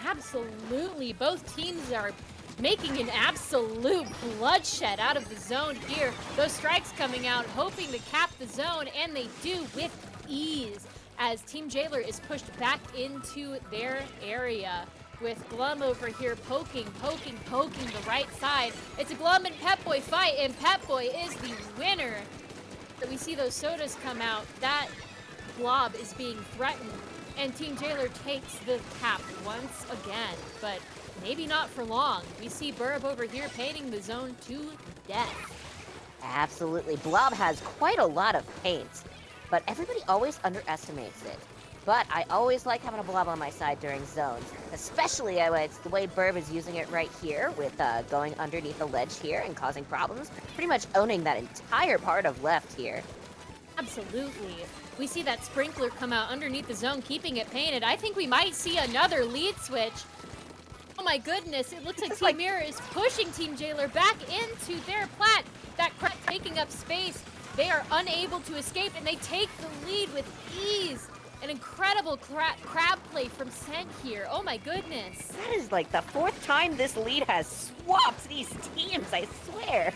Speaker 1: Absolutely. Both teams are making an absolute bloodshed out of the zone here. Those strikes coming out, hoping to cap the zone, and they do with ease, as Team Jailer is pushed back into their area with Glum over here poking the right side. It's a Glum and Pep Boy fight, and Pep Boy is the winner. So we see those sodas come out. That blob is being threatened, and Team Jailer takes the cap once again, but maybe not for long. We see Burb over here painting the zone to death.
Speaker 2: Absolutely. Blob has quite a lot of paint, but everybody always underestimates it. But I always like having a blob on my side during zones, especially it's the way Burb is using it right here with going underneath the ledge here and causing problems, pretty much owning that entire part of left here.
Speaker 1: Absolutely. We see that sprinkler come out underneath the zone, keeping it painted. I think we might see another lead switch. Oh my goodness, it looks like Team Mirror is pushing Team Jailer back into their plat. That crab taking up space. They are unable to escape, and they take the lead with ease. An incredible crab play from Scent here. Oh my goodness.
Speaker 2: That is like the 4th time this lead has swapped these teams, I swear.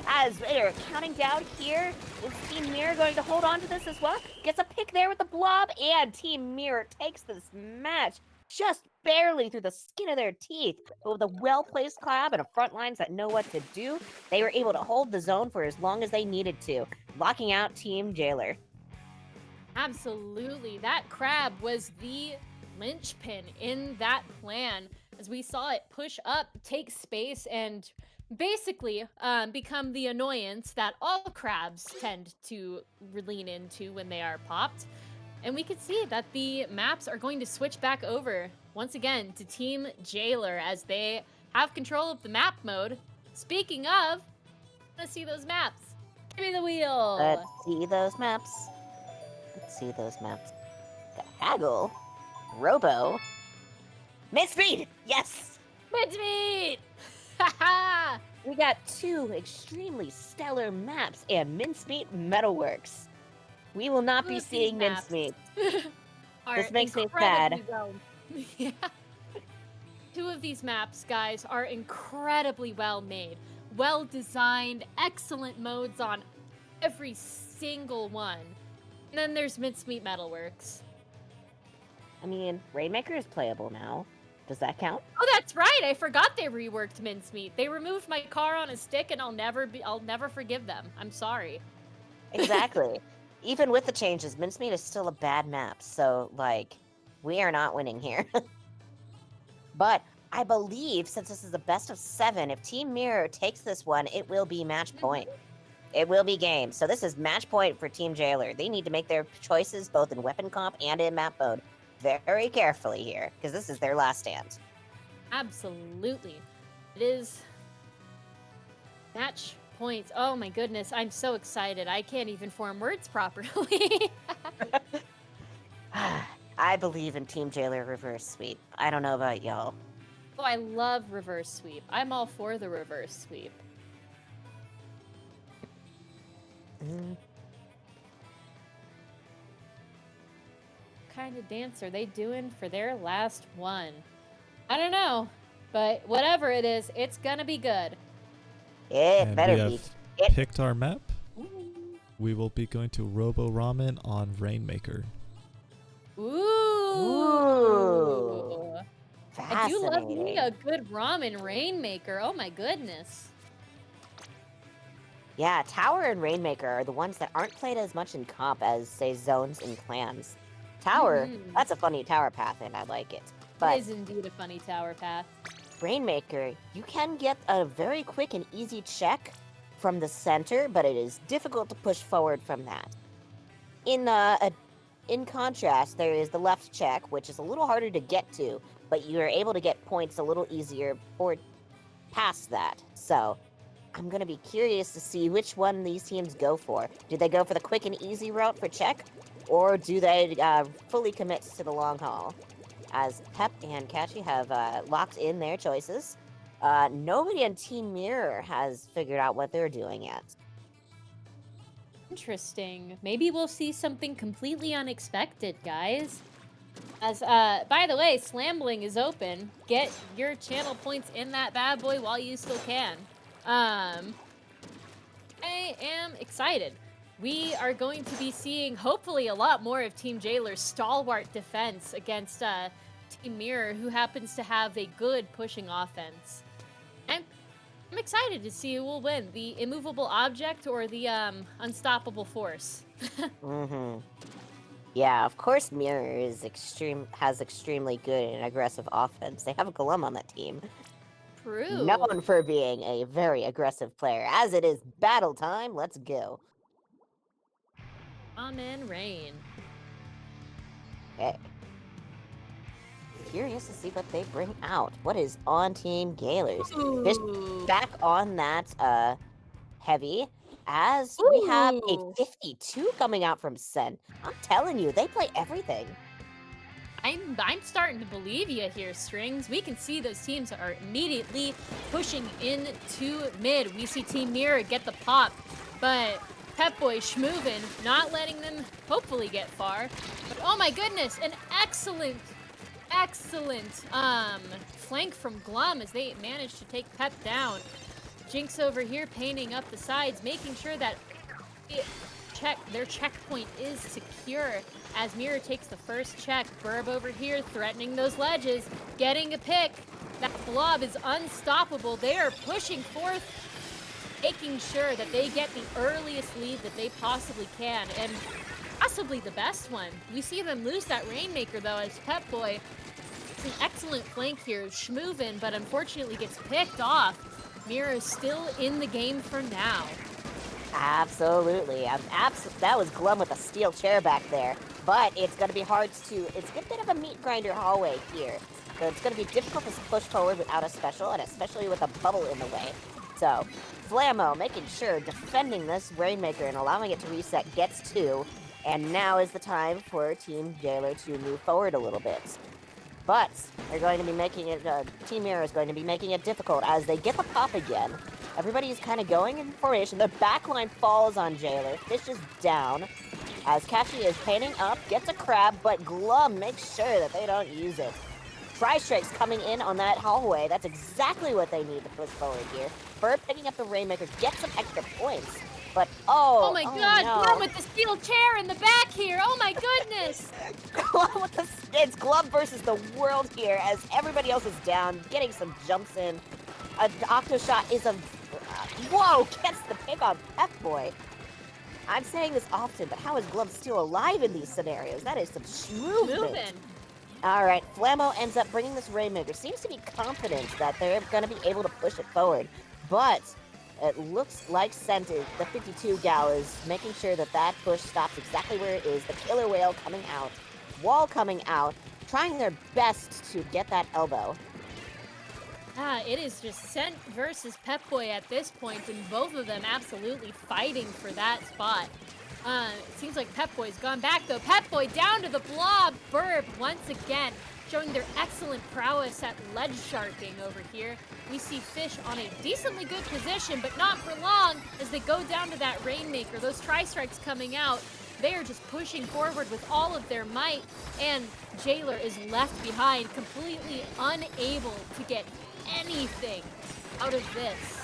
Speaker 2: As they're counting down here, is Team Mirror going to hold on to this as well? Gets a pick there with the blob, and Team Mirror takes this match just barely through the skin of their teeth. But with a well-placed crab and a front lines that know what to do, they were able to hold the zone for as long as they needed to, locking out Team Jailer.
Speaker 1: Absolutely. That crab was the linchpin in that plan, as we saw it push up, take space, and basically become the annoyance that all crabs tend to lean into when they are popped. And we can see that the maps are going to switch back over once again to Team Jailer as they have control of the map mode. Speaking of, let's see those maps. Give me the wheel.
Speaker 2: Let's see those maps. Let's see those maps. Got Haggle, Robo, Mincemeat. Yes.
Speaker 1: Mincemeat. Haha.
Speaker 2: We got 2 extremely stellar maps and Mincemeat Metalworks. We will not be seeing Mincemeat. This makes me sad.
Speaker 1: Yeah. 2 of these maps, guys, are incredibly well made, well designed, excellent modes on every single one. And then there's Mincemeat Metalworks.
Speaker 2: I mean, Rainmaker is playable now. Does that count?
Speaker 1: Oh, that's right. I forgot they reworked Mincemeat. They removed my car on a stick, and I'll never forgive them. I'm sorry.
Speaker 2: Exactly. Even with the changes, Mincemeat is still a bad map, so, like, we are not winning here. But I believe, since this is a best of 7, if Team Mirror takes this one, it will be match point. It will be game. So this is match point for Team Jailer. They need to make their choices both in weapon comp and in map mode very carefully here, because this is their last stand.
Speaker 1: Absolutely. It is match points. Oh my goodness, I'm so excited. I can't even form words properly.
Speaker 2: I believe in Team Jailer reverse sweep. I don't know about y'all.
Speaker 1: Oh, I love reverse sweep. I'm all for the reverse sweep.
Speaker 2: Mm.
Speaker 1: What kind of dance are they doing for their last one? I don't know, but whatever it is, it's gonna be good.
Speaker 2: It
Speaker 3: And
Speaker 2: better
Speaker 3: we have
Speaker 2: be. It.
Speaker 3: picked our map. We will be going to Robo ROM-en on Rainmaker.
Speaker 1: Ooh. I do love me
Speaker 2: Fascinating.
Speaker 1: a good ramen Rainmaker. Oh my goodness.
Speaker 2: Yeah, Tower and Rainmaker are the ones that aren't played as much in comp as, say, Zones and Clans. Tower,
Speaker 1: Mhm.
Speaker 2: that's a funny tower path, and I like it.
Speaker 1: It
Speaker 2: But
Speaker 1: is indeed a funny tower path.
Speaker 2: Rainmaker, you can get a very quick and easy check from the center, but it is difficult to push forward from that. In contrast, there is the left check, which is a little harder to get to, but you are able to get points a little easier for past that. So, I'm going to be curious to see which one these teams go for. Do they go for the quick and easy route for check, or do they fully commit to the long haul? As Pep and Catchy have locked in their choices, nobody on Team Mirror has figured out what they're doing yet.
Speaker 1: Interesting. Maybe we'll see something completely unexpected, guys. As by the way, Slammin is open. Get your channel points in that bad boy while you still can. I am excited. We are going to be seeing hopefully a lot more of Team Jailer's stalwart defense against Team Mirror, who happens to have a good pushing offense. I'm excited to see who will win, the immovable object or the unstoppable force.
Speaker 2: Mm-hmm. Yeah, of course Mirror has extremely good and aggressive offense. They have a Glum on that team.
Speaker 1: True.
Speaker 2: Known for being a very aggressive player. As it is battle time, let's go.
Speaker 1: Amen, Rain.
Speaker 2: Okay. Curious to see what they bring out. What is on Team Gailers? Just
Speaker 1: Ooh.
Speaker 2: back on that heavy, as we have a
Speaker 1: Ooh.
Speaker 2: 52 coming out from Sen. I'm telling you, they play everything.
Speaker 1: I'm starting to believe you here, Strings. We can see those teams are immediately pushing into mid. We see Team Mirror get the pop, but Pep-Boy Schmoovin not letting them hopefully get far. But oh my goodness, an excellent flank from Glum as they manage to take Pep down. Jinx over here painting up the sides, making sure that their checkpoint is secure as Mirror takes the first check. Burb over here threatening those ledges, getting a pick. That blob is unstoppable. They are pushing forth, making sure that they get the earliest lead that they possibly can, and possibly the best one. We see them lose that Rainmaker though, as Pep-Boy. It's an excellent flank here, Schmoovin, but unfortunately gets picked off. Mirror's still in the game for now.
Speaker 2: Absolutely. That was Glum with a steel chair back there. But it's going to be hard to... It's a bit of a meat grinder hallway here. So it's going to be difficult to push forward without a special, and especially with a bubble in the way. So, Flammo making sure, defending this Rainmaker and allowing it to reset, gets 2. And now is the time for Team Gaoler to move forward a little bit. But they're going to be making it... Team Mirror is going to be making it difficult as they get the pop again. Everybody's kind of going in formation. The backline falls on Gaoler. Fish is down. As Kashi is painting up, gets a crab, but Glum makes sure that they don't use it. Tri-Strike's coming in on that hallway. That's exactly what they need to push forward here. Bird picking up the Rainmaker, gets some extra points. But,
Speaker 1: oh my god,
Speaker 2: no.
Speaker 1: Glum with the steel chair in the back here. Oh my goodness.
Speaker 2: Glum with it's Glum versus the world here as everybody else is down, getting some jumps in. Octo shot is a... whoa, gets the pick on Pep Boy. I'm saying this often, but how is Glum still alive in these scenarios? That is some movement. All right, Flammo ends up bringing this Rainmaker. Seems to be confident that they're going to be able to push it forward. But it looks like Scented, the 52 gal, is making sure that that push stops exactly where it is. The Killer Whale coming out, Wall coming out, trying their best to get that elbow.
Speaker 1: It is just Scent versus Pep Boy at this point, and both of them absolutely fighting for that spot. It seems like Pep Boy's gone back, though. Pep Boy down to the blob. Burb once again showing their excellent prowess at ledge sharking over here. We see Fish on a decently good position, but not for long as they go down to that Rainmaker. Those tri-strikes coming out. They are just pushing forward with all of their might, and Gaoler is left behind, completely unable to get anything out of this.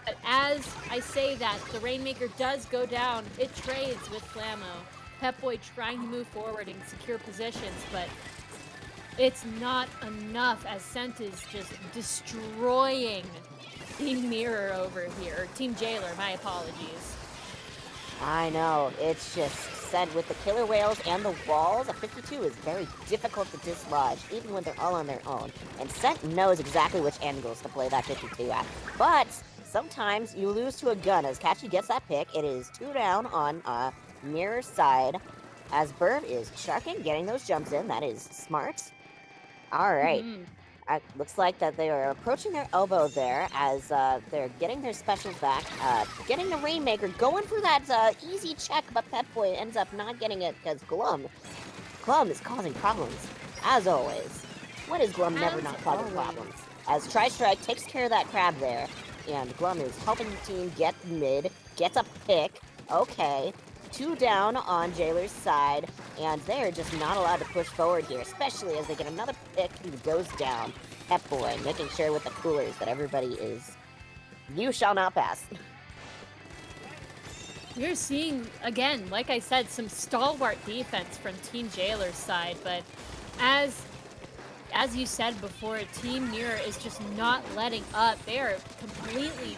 Speaker 1: But as I say that, the Rainmaker does go down. It trades with Flammo. Pep Boy trying to move forward and secure positions, but it's not enough as Scent is just destroying Team Mirror over here. Team Gaoler, my apologies.
Speaker 2: I know, it's just said with the Killer Whales and the walls, a 52 is very difficult to dislodge, even when they're all on their own. And Scent knows exactly which angles to play that 52 at. But sometimes you lose to a gun as Kachi gets that pick. It is 2 down on Mirror's side as Burb is sharking, getting those jumps in. That is smart. All right. Looks like that they are approaching their elbow there as they're getting their specials back, getting the Rainmaker, going for that easy check, but Pep Boy ends up not getting it because Glum is causing problems, as always. What is Glum never not causing problems? As Tri-Strike takes care of that crab there, and Glum is helping the team get mid, gets a pick, okay. 2 down on Gaoler's side, and they're just not allowed to push forward here, especially as they get another pick who goes down. Pep Boy making sure with the coolers that everybody is... You shall not pass.
Speaker 1: We're seeing, again, like I said, some stalwart defense from Team Gaoler's side, but as you said before, Team Mirror is just not letting up. They are completely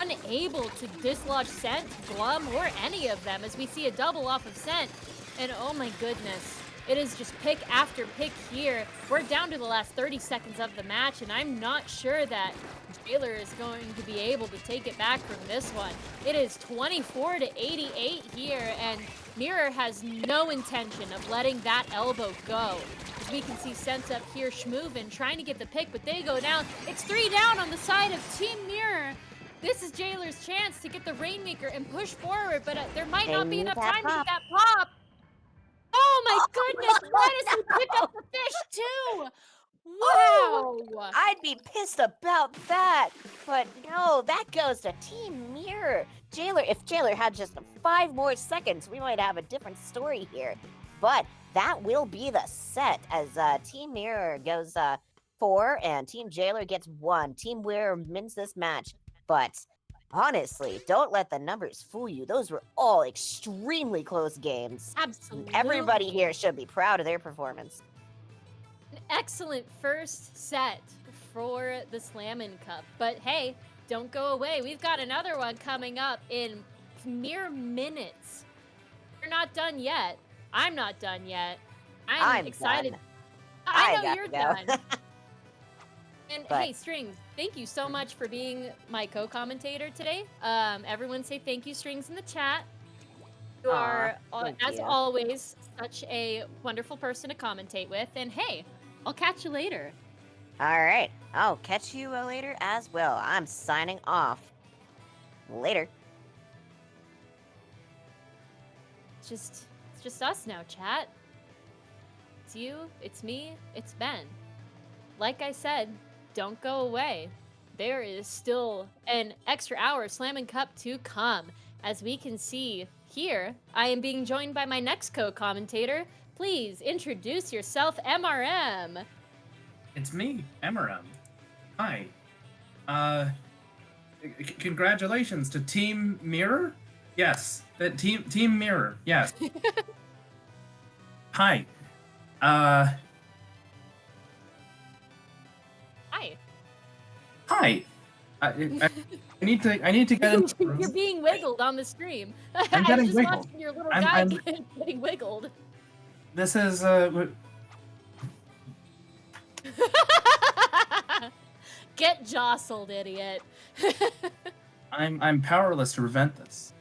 Speaker 1: unable to dislodge Scent, Glum, or any of them as we see a double off of Scent. And oh my goodness, it is just pick after pick here. We're down to the last 30 seconds of the match, and I'm not sure that Gaoler is going to be able to take it back from this one. It is 24-88 here, and Mirror has no intention of letting that elbow go. As we can see Scent up here, Schmoovin trying to get the pick, but they go down. It's 3 down on the side of Team Mirror. This is Gaoler's chance to get the Rainmaker and push forward, but there might not be enough time to get that pop. Oh my goodness, why does he pick up the fish too? Wow.
Speaker 2: I'd be pissed about that, but no, that goes to Team Mirror. If Gaoler had just 5 more seconds, we might have a different story here. But that will be the set as Team Mirror goes 4 and Team Gaoler gets 1. Team Mirror wins this match. But honestly, don't let the numbers fool you. Those were all extremely close games.
Speaker 1: Absolutely.
Speaker 2: Everybody here should be proud of their performance.
Speaker 1: An excellent first set for the Slammin Cup. But hey, don't go away. We've got another one coming up in mere minutes. We're not done yet. I'm not done yet. I'm excited.
Speaker 2: Done.
Speaker 1: I know
Speaker 2: got
Speaker 1: you're
Speaker 2: to go.
Speaker 1: done. And
Speaker 2: But-
Speaker 1: hey, Strings, Thank you so much for being my co-commentator today. Everyone say thank you, Strings, in the chat. You are,
Speaker 2: thank
Speaker 1: as
Speaker 2: you.
Speaker 1: always, such a wonderful person to commentate with. And hey, I'll catch you later.
Speaker 2: All right. I'll catch you later as well. I'm signing off. Later.
Speaker 1: It's just us now, chat. It's you, it's me, it's Ben. Like I said, don't go away. There is still an extra hour of Slammin' Cup to come. As we can see here, I am being joined by my next co-commentator. Please introduce yourself, MRM.
Speaker 4: It's me, MRM. Hi. Congratulations to Team Mirror? Yes, that Team Mirror. Yes. Hi.
Speaker 1: Hi.
Speaker 4: Hi. I need to get into the room.
Speaker 1: You're being wiggled on the stream.
Speaker 4: I'm getting
Speaker 1: just
Speaker 4: wiggled.
Speaker 1: watching your little
Speaker 4: I'm-
Speaker 1: guy getting wiggled.
Speaker 4: This is
Speaker 1: Get jostled, idiot.
Speaker 4: I'm powerless to prevent this.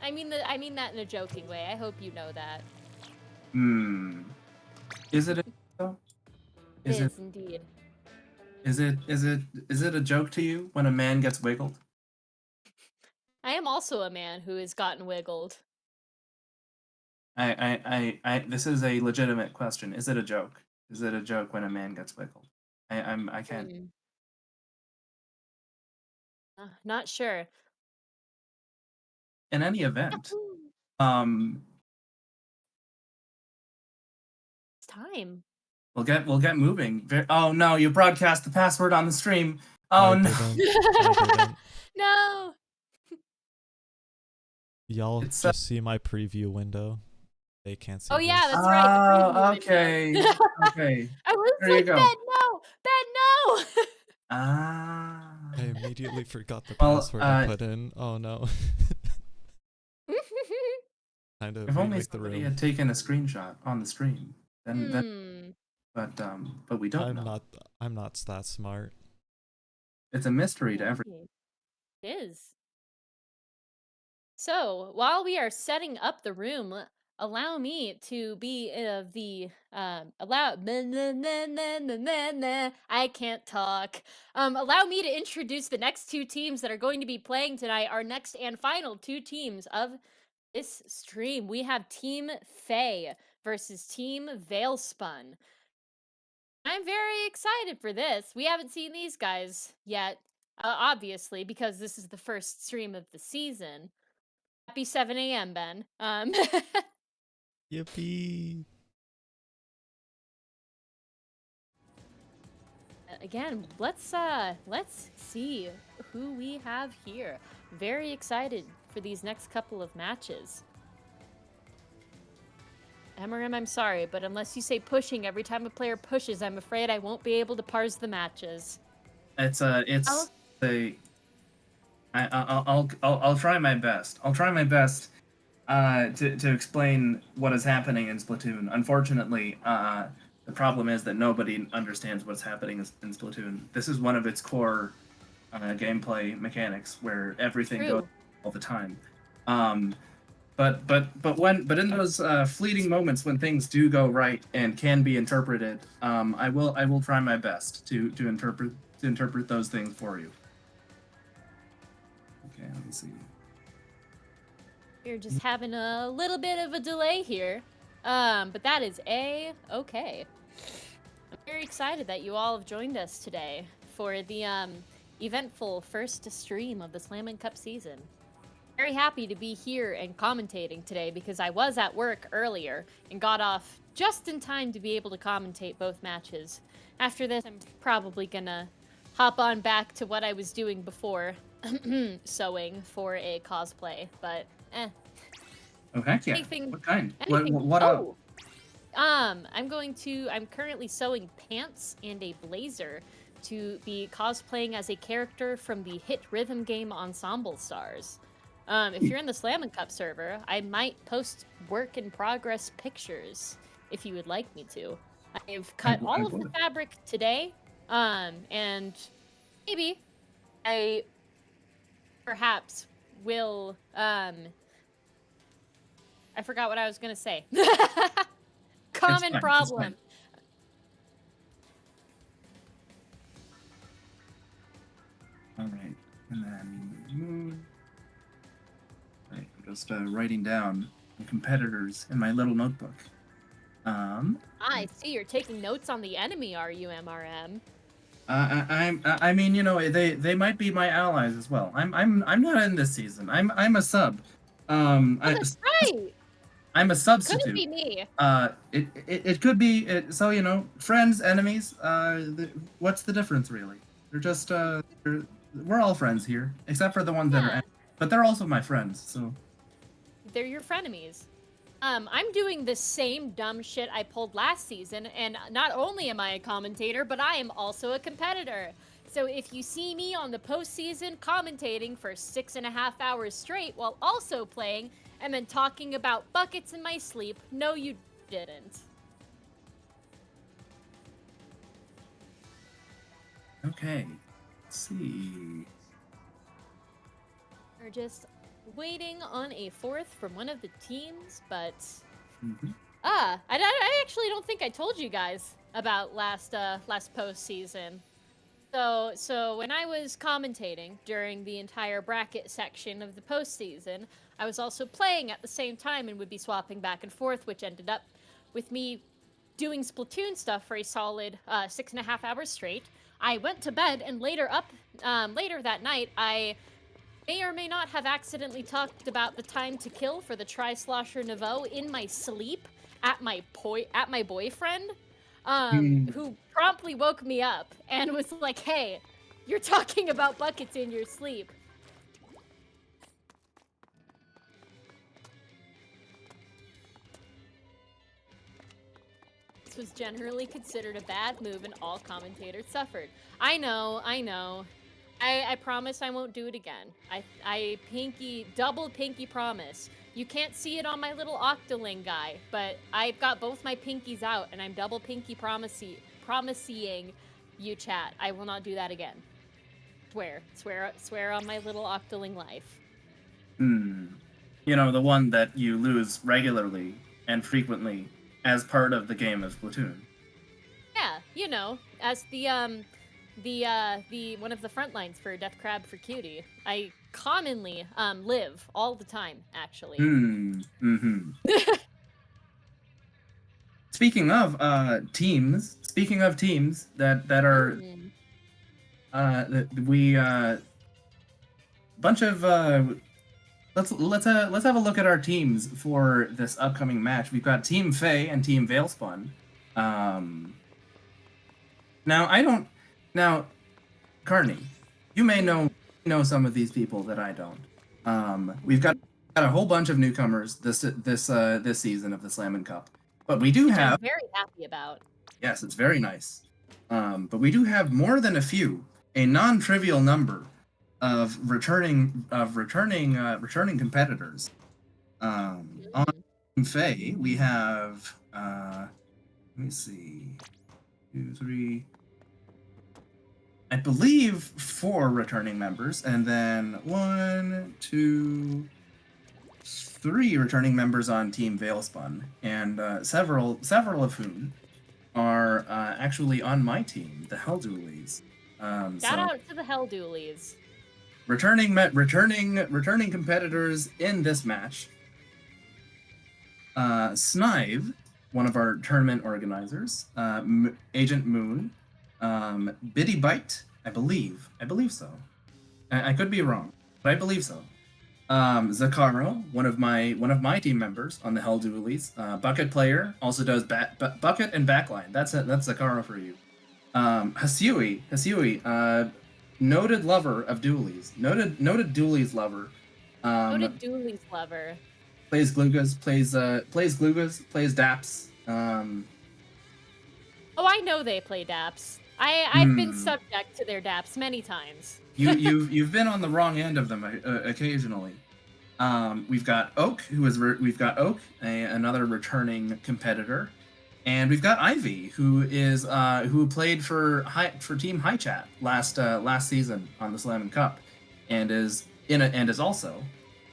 Speaker 1: I mean that in a joking way. I hope you know that.
Speaker 4: Is it though?
Speaker 1: It is indeed.
Speaker 4: Is it a joke to you when a man gets wiggled?
Speaker 1: I am also a man who has gotten wiggled.
Speaker 4: This is a legitimate question. Is it a joke? Is it a joke when a man gets wiggled? I can't.
Speaker 1: Not sure.
Speaker 4: In any event,
Speaker 1: It's time.
Speaker 4: we'll get moving. Oh no, you broadcast the password on the stream. Oh
Speaker 3: I
Speaker 4: no.
Speaker 3: didn't.
Speaker 1: No.
Speaker 3: Y'all
Speaker 4: It's,
Speaker 3: just see my preview window. They can't see.
Speaker 1: Oh yeah,
Speaker 3: this.
Speaker 1: that's right. the preview
Speaker 4: Oh,
Speaker 1: window.
Speaker 4: okay. Okay.
Speaker 1: I was
Speaker 4: There you
Speaker 1: like,
Speaker 4: go.
Speaker 1: Ben, no! Ben, no!
Speaker 3: I immediately forgot the
Speaker 4: Well,
Speaker 3: password I put in. Oh no. Kind of
Speaker 4: If only
Speaker 3: remake the
Speaker 4: somebody
Speaker 3: room.
Speaker 4: had taken a screenshot on the stream, then but we don't know.
Speaker 3: I'm not that smart.
Speaker 4: It's a mystery to everyone.
Speaker 1: It is. So, while we are setting up the room, allow me to be I can't talk. Allow me to introduce the next two teams that are going to be playing tonight, our next and final two teams of this stream. We have Team Fae versus Team Veilspun. I'm very excited for this. We haven't seen these guys yet, obviously, because this is the first stream of the season. Happy 7 a.m., Ben.
Speaker 3: Yippee!
Speaker 1: Again, let's see who we have here. Very excited for these next couple of matches. MRM, I'm sorry, but unless you say pushing every time a player pushes, I'm afraid I won't be able to parse the matches.
Speaker 4: I'll try my best. I'll try my best to explain what is happening in Splatoon. Unfortunately, the problem is that nobody understands what's happening in Splatoon. This is one of its core gameplay mechanics, where everything goes all the time. But in those fleeting moments when things do go right and can be interpreted, I will try my best to interpret those things for you. Okay, let me see.
Speaker 1: We're just having a little bit of a delay here, but that is okay. I'm very excited that you all have joined us today for the eventful first stream of the Slammin' Cup season. Very happy to be here and commentating today because I was at work earlier and got off just in time to be able to commentate both matches. After this, I'm probably gonna hop on back to what I was doing before, sewing for a cosplay, but
Speaker 4: Oh heck yeah!
Speaker 1: Anything-
Speaker 4: What kind?
Speaker 1: anything-
Speaker 4: What up?
Speaker 1: oh! I'm currently sewing pants and a blazer to be cosplaying as a character from the hit rhythm game Ensemble Stars. If you're in the Slammin' Cup server, I might post work in progress pictures if you would like me to. I've cut all of the fabric today, And maybe I perhaps will, I forgot what I was gonna say. Common
Speaker 4: fine,
Speaker 1: problem.
Speaker 4: All right, and then right, I'm just writing down the competitors in my little notebook.
Speaker 1: I see you're taking notes on the enemy, are you, MRM?
Speaker 4: I mean, you know, they might be my allies as well. I'm not in this season. I'm a sub.
Speaker 1: That's right.
Speaker 4: I'm a substitute.
Speaker 1: Couldn't be me.
Speaker 4: It could be. So you know, friends, enemies. What's the difference really? They're just we're all friends here, except for the ones that are. But they're also my friends. So.
Speaker 1: They're your frenemies. I'm doing the same dumb shit I pulled last season, and not only am I a commentator, but I am also a competitor. So if you see me on the postseason commentating for 6.5 hours straight while also playing, and then talking about buckets in my sleep, no, you didn't.
Speaker 4: Okay. Let's see.
Speaker 1: We're just waiting on a fourth from one of the teams, but I actually don't think I told you guys about last postseason. So when I was commentating during the entire bracket section of the postseason, I was also playing at the same time and would be swapping back and forth, which ended up with me doing Splatoon stuff for a solid 6.5 hours straight. I went to bed, and later that night, I may or may not have accidentally talked about the time to kill for the Tri-Slosher Nouveau in my sleep at my boyfriend, who promptly woke me up and was like, hey, you're talking about buckets in your sleep. This was generally considered a bad move and all commentators suffered. I know. I promise I won't do it again. I double pinky promise. You can't see it on my little Octoling guy, but I've got both my pinkies out, and I'm double pinky promising you, chat. I will not do that again. Swear on my little Octoling life.
Speaker 4: You know, the one that you lose regularly and frequently as part of the game of Splatoon.
Speaker 1: Yeah, you know, as the one of the front lines for Death Crab for Cutie. I commonly live all the time, actually.
Speaker 4: Speaking of teams that are bunch of let's have a look at our teams for this upcoming match. We've got Team Fae and Team Veilspun. Now, Carnie, you may know some of these people that I don't. We've got a whole bunch of newcomers this season of the Slammin Cup, but we do have.
Speaker 1: I'm very happy about.
Speaker 4: Yes, it's very nice. But we do have more than a few, a non-trivial number of returning competitors. On Fae, we have let me see, 2, 3. I believe 4 returning members, and then 1, 2, 3 returning members on Team Veilspun, and several of whom are actually on my team, the Hell Doolies.
Speaker 1: Shout out to the Hell Doolies.
Speaker 4: Returning competitors in this match. Snive, one of our tournament organizers, Agent Moon. Biddy Bite, I believe so. I could be wrong, but I believe so. Zakaro, one of my team members on the Hell Doolies. Bucket player, also does bucket and backline. That's Zakaro for you. Hasui, noted lover of Doolies. Noted Doolies lover.
Speaker 1: Noted Doolies lover.
Speaker 4: Plays Glugas, plays Daps.
Speaker 1: Oh, I know they play Daps. I've been subject to their Daps many times.
Speaker 4: You've been on the wrong end of them occasionally. We've got Oak, another returning competitor. And we've got Ivy, who is who played for Team High Chat last season on the Slammin Cup, and is also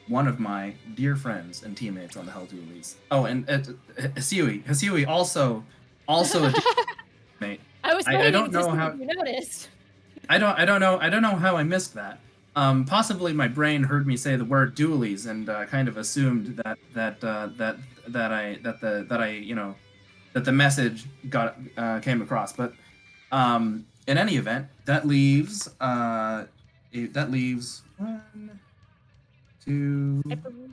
Speaker 4: one of my dear friends and teammates on the Hell Dualies. Oh, and Hasui also a teammate.
Speaker 1: I was
Speaker 4: I
Speaker 1: waiting
Speaker 4: don't
Speaker 1: to
Speaker 4: know
Speaker 1: see
Speaker 4: how
Speaker 1: if you noticed.
Speaker 4: I don't know how I missed that. Possibly my brain heard me say the word dualies and kind of assumed that the message came across. But in any event, that leaves 1, 2,
Speaker 1: I believe.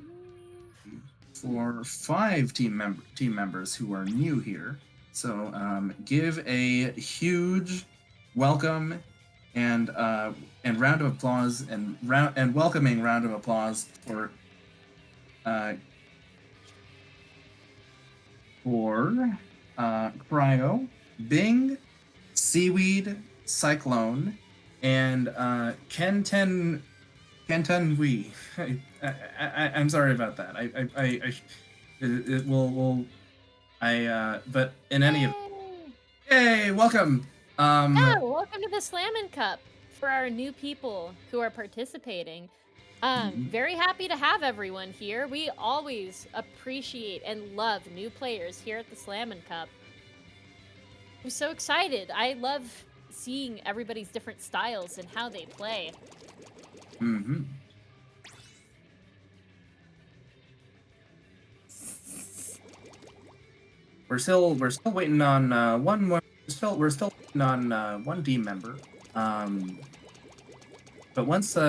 Speaker 4: 4, 5 team members who are new here. So give a huge welcome and round of applause and welcoming round of applause for Cryo, Bing, Seaweed, Cyclone, and Kenten Wee. I'm sorry about that. But in any event, yay, welcome.
Speaker 1: Yeah, welcome to the Slammin Cup for our new people who are participating. Very happy to have everyone here. We always appreciate and love new players here at the Slammin Cup. I'm so excited. I love seeing everybody's different styles and how they play.
Speaker 4: Mm-hmm. We're still waiting on one more. We're still waiting on one team member. But once we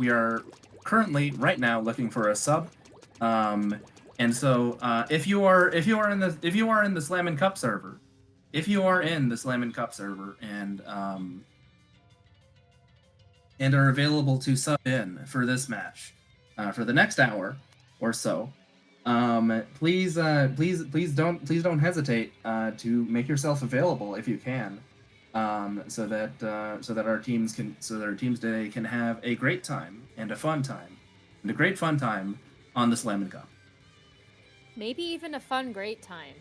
Speaker 4: are currently right now looking for a sub. And so if you are in the Slammin Cup server, and are available to sub in for this match for the next hour or so, please don't hesitate to make yourself available if you can, so that our teams today can have a great time and a fun time on the Slammin Cup.
Speaker 1: Maybe even a fun, great time.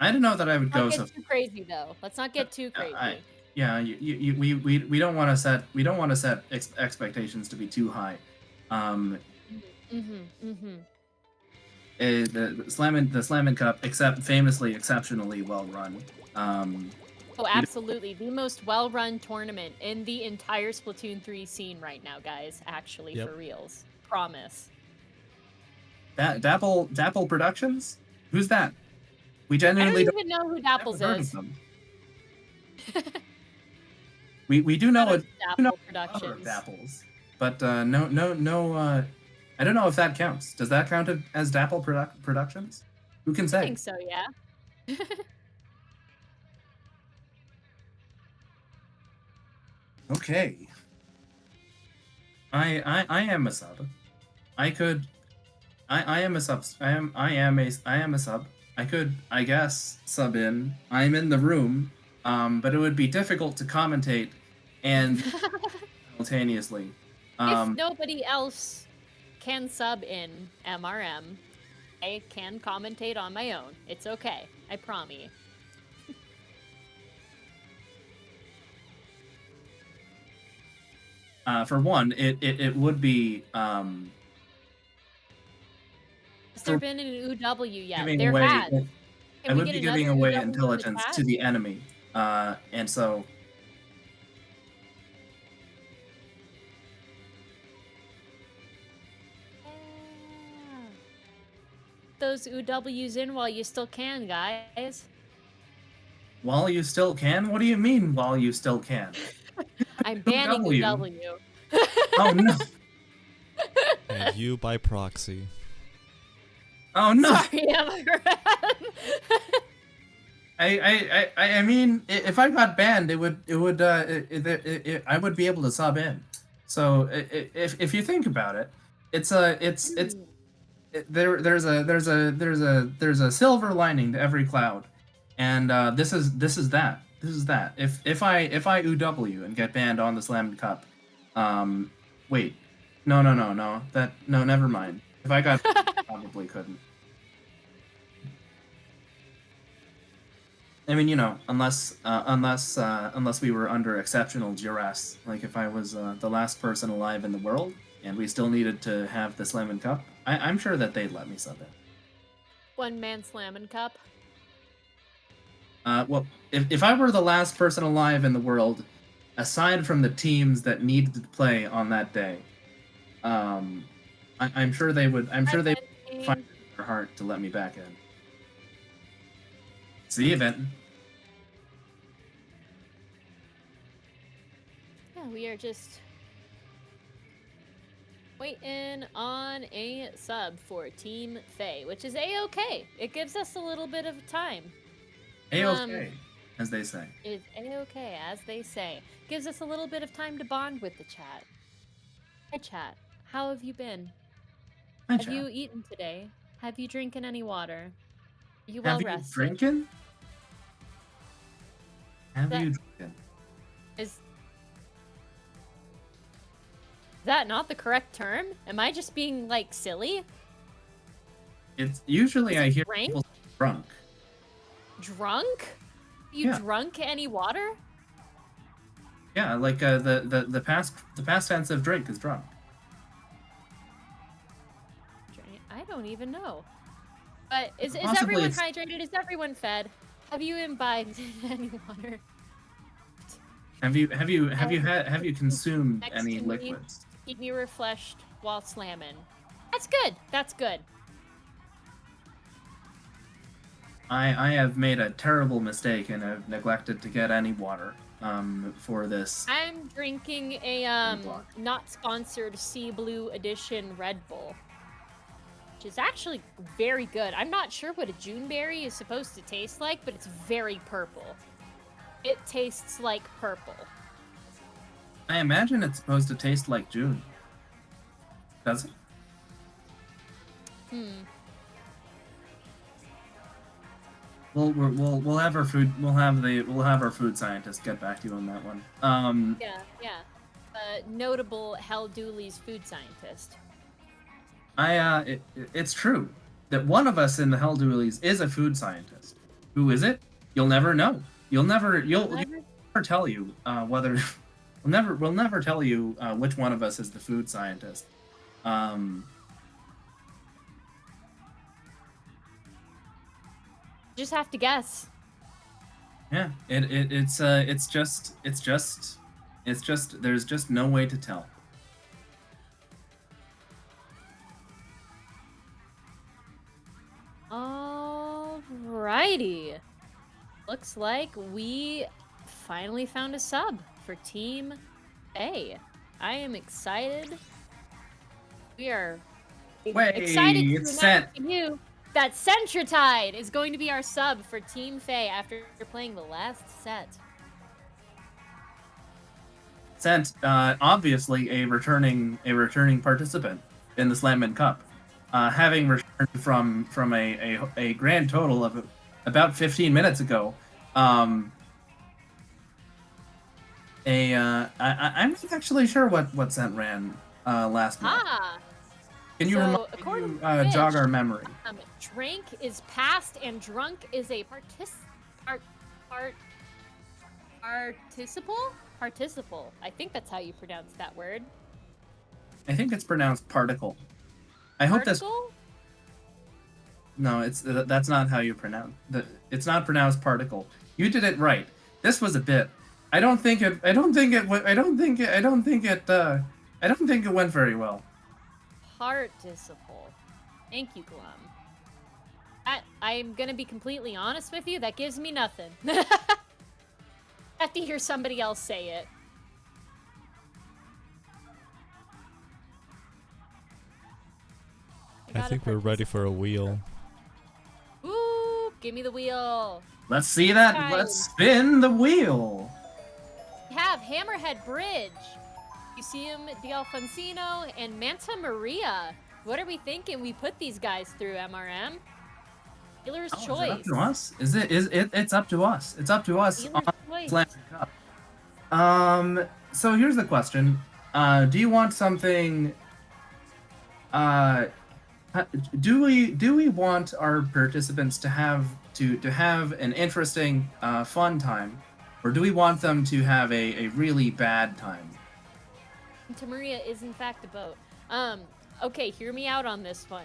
Speaker 4: I don't know that I would go
Speaker 1: Let's
Speaker 4: so.
Speaker 1: not get too crazy though. Let's not get too crazy.
Speaker 4: We don't want to set expectations to be too high. The Slammin Cup, famously exceptionally well run.
Speaker 1: Oh, absolutely. The most well-run tournament in the entire Splatoon 3 scene right now, guys. Actually,
Speaker 3: Yep.
Speaker 1: for reals. Promise.
Speaker 4: Dapple Productions? Who's that? We
Speaker 1: I
Speaker 4: genuinely
Speaker 1: don't even know who Dapples
Speaker 4: heard of
Speaker 1: is.
Speaker 4: them. we do know
Speaker 1: Shout out to
Speaker 4: a
Speaker 1: Dapple Productions.
Speaker 4: Dapples, but no. I don't know if that counts. Does that count as Dapple Productions? Who can say?
Speaker 1: I think so, yeah.
Speaker 4: Okay. I am a sub. I am a sub. I am a sub. I could, I guess, sub in. I'm in the room, but it would be difficult to commentate and simultaneously.
Speaker 1: If nobody else can sub in MRM, I can commentate on my own. It's okay. I promise.
Speaker 4: For one, it would be
Speaker 1: Has there been an UW yet?
Speaker 4: giving
Speaker 1: There
Speaker 4: away.
Speaker 1: has.
Speaker 4: I would be giving away
Speaker 1: UW in the
Speaker 4: intelligence
Speaker 1: chat?
Speaker 4: to the enemy, and so.
Speaker 1: Yeah. Those UWs in while you still can, guys.
Speaker 4: While you still can? What do you mean, while you still can?
Speaker 1: I'm banning UW.
Speaker 4: Oh no!
Speaker 3: And you by proxy.
Speaker 4: Oh no!
Speaker 1: Sorry, Hammerhead.
Speaker 4: I mean, if I got banned, I would be able to sub in. So if you think about it, there's a silver lining to every cloud, and this is that. If I UW and get banned on the Slammin Cup, wait, no, never mind. If I got probably couldn't. I mean, unless we were under exceptional duress, like if I was the last person alive in the world and we still needed to have the Slammin' Cup, I'm sure that they'd let me sub in.
Speaker 1: One man Slammin' Cup.
Speaker 4: Well, if I were the last person alive in the world, aside from the teams that needed to play on that day, I'm sure they would. I'm sure they would find it in their heart to let me back in. See you, Benton.
Speaker 1: Yeah, we are just waiting on a sub for Team Fae, which is a-okay. It gives us a little bit of time.
Speaker 4: A-okay, as they say.
Speaker 1: It's a-okay, as they say. Gives us a little bit of time to bond with the chat. Hi, chat. How have you been?
Speaker 4: Hi,
Speaker 1: Have
Speaker 4: chat.
Speaker 1: you eaten today? Have you drinking any water? Are you well
Speaker 4: Have you
Speaker 1: rested?
Speaker 4: drinking? Have
Speaker 1: That-
Speaker 4: you drinking?
Speaker 1: Is that not the correct term? Am I just being, like, silly?
Speaker 4: It's usually
Speaker 1: Is
Speaker 4: I
Speaker 1: it
Speaker 4: hear
Speaker 1: drink?
Speaker 4: people drunk.
Speaker 1: Drunk? You
Speaker 4: Yeah.
Speaker 1: drunk any water?
Speaker 4: Yeah, like the past tense of drink is drunk.
Speaker 1: I don't even know. But is
Speaker 4: Possibly
Speaker 1: everyone
Speaker 4: it's-
Speaker 1: hydrated? Is everyone fed? Have you imbibed any water?
Speaker 4: Have you consumed
Speaker 1: Next
Speaker 4: any
Speaker 1: to me.
Speaker 4: liquids?
Speaker 1: Keep me refreshed while slamming. That's good. That's good.
Speaker 4: I have made a terrible mistake and have neglected to get any water for this.
Speaker 1: I'm drinking a
Speaker 4: block.
Speaker 1: not sponsored Sea Blue Edition Red Bull, which is actually very good. I'm not sure what a Juneberry is supposed to taste like, but it's very purple. It tastes like purple.
Speaker 4: I imagine it's supposed to taste like June. Does it? We'll have our food. We'll have our food scientist get back to you on that one.
Speaker 1: Yeah. Notable Hell Dooley's food scientist.
Speaker 4: It's true that one of us in the Hell Doolies is a food scientist. Who is it? You'll never know. You'll never tell you whether. We'll never tell you which one of us is the food scientist.
Speaker 1: Just have to guess.
Speaker 4: Yeah, it's just there's just no way to tell.
Speaker 1: Alrighty. Looks like we finally found a sub for Team A. I am excited. We are excited to
Speaker 4: it's
Speaker 1: announce to you that Centratide is going to be our sub for Team Fae after playing the last set.
Speaker 4: Sent, obviously a returning participant in the Slammin' Cup, having returned from a grand total of about 15 minutes ago. I'm not actually sure what Sent ran last month. Can you jog our memory?
Speaker 1: Drink is past and drunk is a participle. I think that's how you pronounce that word.
Speaker 4: I think it's pronounced particle. I hope that's no. That's not how you pronounce. It's not pronounced particle. You did it right. This was a bit. I don't think it went very well.
Speaker 1: Participle. Thank you, Glum. I'm gonna be completely honest with you. That gives me nothing. I have to hear somebody else say it.
Speaker 3: I think we're ready for a wheel.
Speaker 1: Ooh, give me the wheel.
Speaker 4: Let's see that.
Speaker 1: Time.
Speaker 4: Let's spin the wheel.
Speaker 1: We have Hammerhead Bridge, Museum D'Alfonsino, and Manta Maria. What are we thinking we put these guys through, MRM? Dealer's choice.
Speaker 4: Is it up to us? It's up to us. It's up to us
Speaker 1: Dealer's
Speaker 4: on
Speaker 1: choice.
Speaker 4: Slammin' Cup. So here's the question. Do you want something Do we want our participants to have an interesting, fun time, or do we want them to have a really bad time?
Speaker 1: Maria is in fact a boat. Okay, hear me out on this one.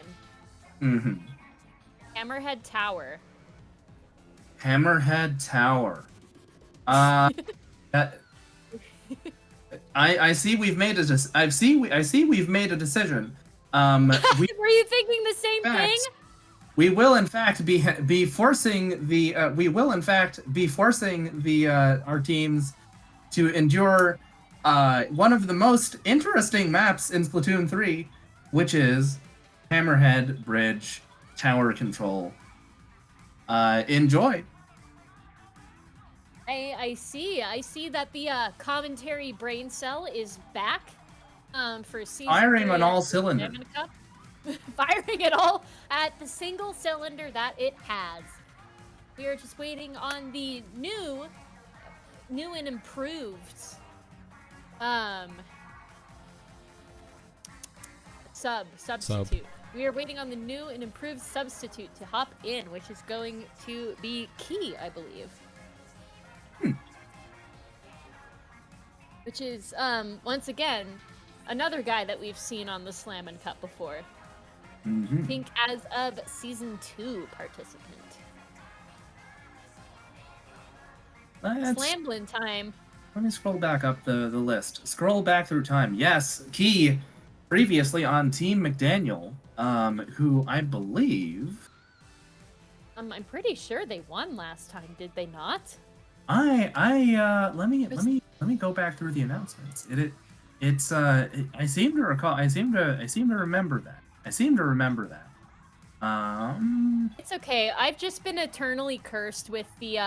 Speaker 4: Mm-hmm.
Speaker 1: Hammerhead Tower.
Speaker 4: Hammerhead Tower. That, I see we've made I see we've made a decision.
Speaker 1: Were you thinking the same thing?
Speaker 4: We will in fact be forcing the our teams to endure one of the most interesting maps in Splatoon 3, which is Hammerhead Bridge Tower Control. Enjoy.
Speaker 1: I see that the commentary brain cell is back for season
Speaker 4: Firing
Speaker 1: 3
Speaker 4: on all
Speaker 1: of the
Speaker 4: cylinders.
Speaker 1: Slammin' Cup. Firing it all at the single cylinder that it has. We are just waiting on the new and improved substitute. We are waiting on the new and improved substitute to hop in, which is going to be key, I believe. Which is, once again, another guy that we've seen on the Slammin' Cup before.
Speaker 4: Mm-hmm.
Speaker 1: I think as of Season 2 participant. Slamblin time.
Speaker 4: Let me scroll back up the list. Scroll back through time. Yes, Key, previously on Team McDaniel, who I believe...
Speaker 1: I'm pretty sure they won last time, did they not?
Speaker 4: Let me go back through the announcements. I seem to recall. I seem to remember that.
Speaker 1: It's okay. I've just been eternally cursed with the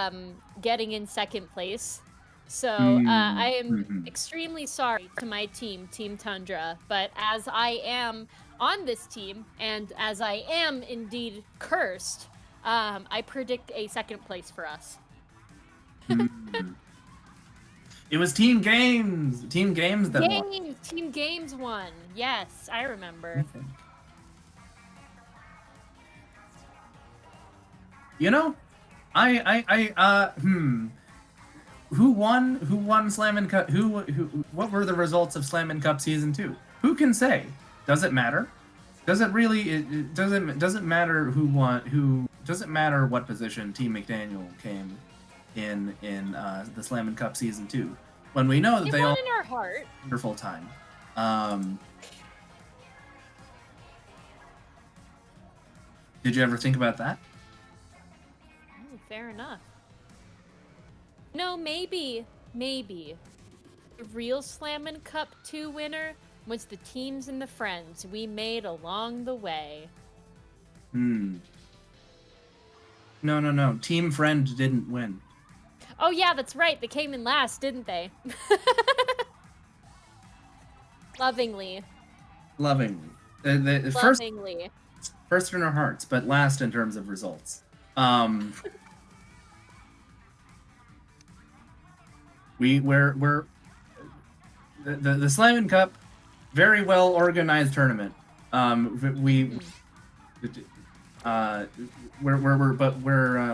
Speaker 1: getting in second place. So I am extremely sorry to my team, Team Tundra. But as I am on this team, and as I am indeed cursed, I predict a second place for us.
Speaker 4: It was Team Games. Team Games that won.
Speaker 1: Team Games won. Yes, I remember.
Speaker 4: You know, who won Slammin' Cup? What were the results of Slammin' Cup Season 2? Who can say? Does it matter? Does it really? It doesn't matter who won. Doesn't matter what position Team McDaniel came in the Slammin' Cup Season 2, when we know that they all
Speaker 1: in our heart.
Speaker 4: Wonderful time. Did you ever think about that?
Speaker 1: Oh, fair enough. No, maybe the real Slammin' Cup 2 winner was the teams and the friends we made along the way.
Speaker 4: No. Team Friend didn't win.
Speaker 1: Oh yeah, that's right. They came in last, didn't they? Lovingly.
Speaker 4: The
Speaker 1: Lovingly.
Speaker 4: First in our hearts, but last in terms of results. We're the Slammin' Cup, very well organized tournament.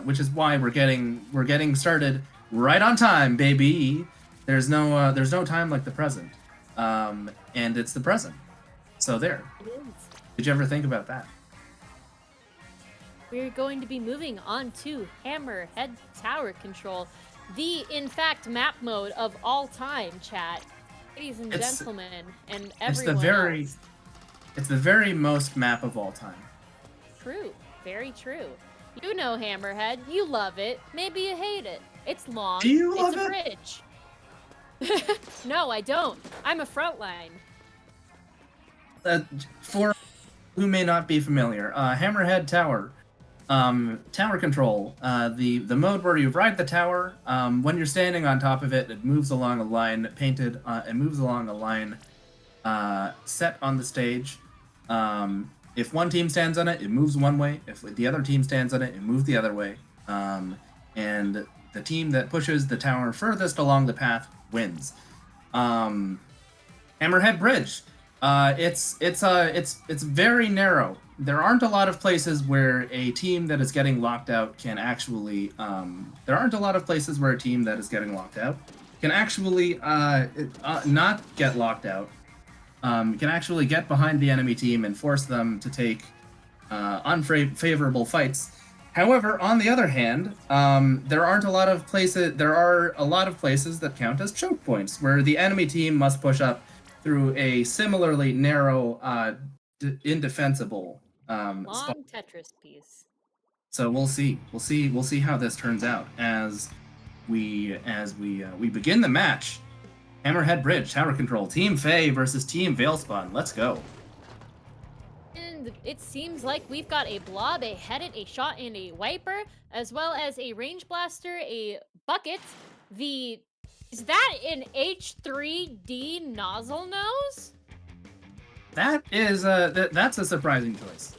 Speaker 4: Which is why we're getting started right on time, baby. There's no time like the present, and it's the present. So there.
Speaker 1: It is.
Speaker 4: Did you ever think about that?
Speaker 1: We're going to be moving on to Hammerhead Tower Control, the, in fact, map mode of all time, chat. Ladies and gentlemen, and everyone else.
Speaker 4: It's the very most map of all time.
Speaker 1: True. Very true. You know Hammerhead. You love it. Maybe you hate it. It's long.
Speaker 4: Do you love
Speaker 1: it? It's a bridge. No, I don't. I'm a frontline.
Speaker 4: For who may not be familiar, Hammerhead Tower. Tower control, the mode where you ride the tower. When you're standing on top of it, it moves along a line painted. It moves along a line set on the stage. If one team stands on it, it moves one way. If the other team stands on it, it moves the other way. And the team that pushes the tower furthest along the path wins. Hammerhead Bridge. It's very narrow. There aren't a lot of places where a team that is getting locked out can actually. There aren't a lot of places where a team that is getting locked out can actually not get locked out. Can actually get behind the enemy team and force them to take unfavorable fights. However, on the other hand, there aren't a lot of places. There are a lot of places that count as choke points, where the enemy team must push up through a similarly narrow, indefensible spot.
Speaker 1: Long Tetris piece.
Speaker 4: So we'll see. We'll see how this turns out as we begin the match. Hammerhead Bridge, Tower Control, Team Fae versus Team Veilspun. Let's go.
Speaker 1: And it seems like we've got a blob, a headed, a shot, and a wiper, as well as a range blaster, a bucket. Is that an H3D nozzle nose?
Speaker 4: That is that's a surprising choice.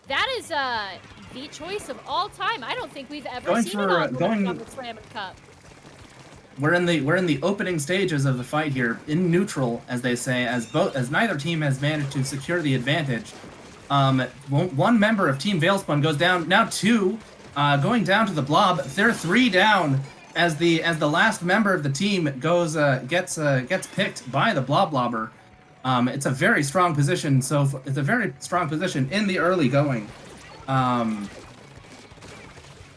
Speaker 1: That is the choice of all time. I don't think we've ever
Speaker 4: Going
Speaker 1: seen
Speaker 4: for,
Speaker 1: a nozzle
Speaker 4: going-
Speaker 1: on the Slammin Cup.
Speaker 4: We're in the opening stages of the fight here, in neutral, as they say, as neither team has managed to secure the advantage. One member of Team Veilspun goes down. Now two, going down to the blob. They're 3 down as the last member of the team gets picked by the blobber. It's a very strong position. It's a very strong position in the early going.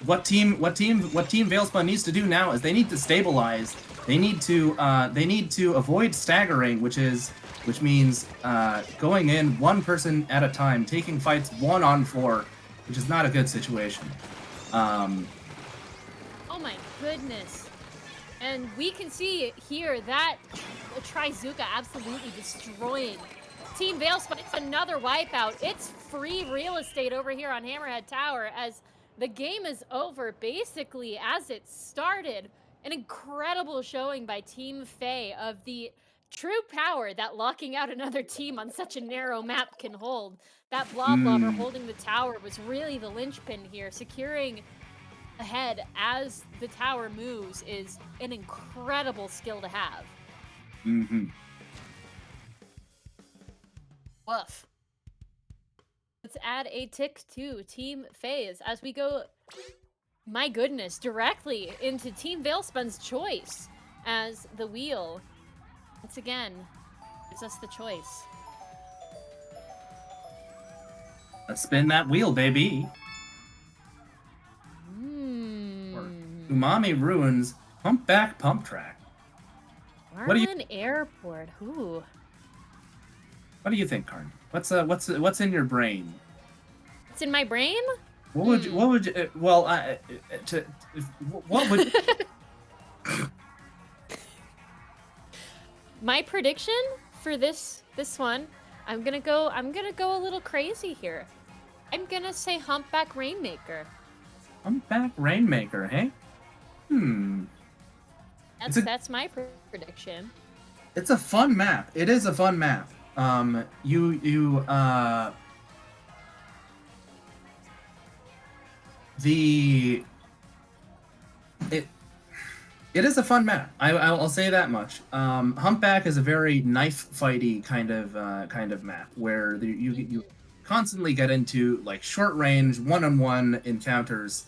Speaker 4: What team Veilspun needs to do now is they need to stabilize. They need to avoid staggering, which means going in one person at a time, taking fights 1-on-4, which is not a good situation.
Speaker 1: Oh my goodness. And we can see here that Trizuka absolutely destroying Team Veilspun. It's another wipeout. It's free real estate over here on Hammerhead Tower as the game is over basically as it started. An incredible showing by Team Fae of the true power that locking out another team on such a narrow map can hold. That blobber holding the tower was really the linchpin here. Securing ahead as the tower moves is an incredible skill to have.
Speaker 4: Mm-hmm.
Speaker 1: Woof. Let's add a tick to Team Fae's as we go, my goodness, directly into Team Veilspun's choice as the wheel, once again, gives us the choice.
Speaker 4: Let's spin that wheel, baby. Umami Ruins, Humpback Pump Track. What do you-
Speaker 1: Marlin Airport. Ooh.
Speaker 4: What do you think, Karn? What's in your brain?
Speaker 1: It's in my brain?
Speaker 4: What would you, what would
Speaker 1: My prediction for this one, I'm gonna go a little crazy here. I'm gonna say Humpback Rainmaker.
Speaker 4: Humpback Rainmaker, hey?
Speaker 1: That's my prediction.
Speaker 4: It's a fun map. It is a fun map. It is a fun map. I'll say that much. Humpback is a very knife fighty kind of map where you constantly get into like short range 1-on-1 encounters,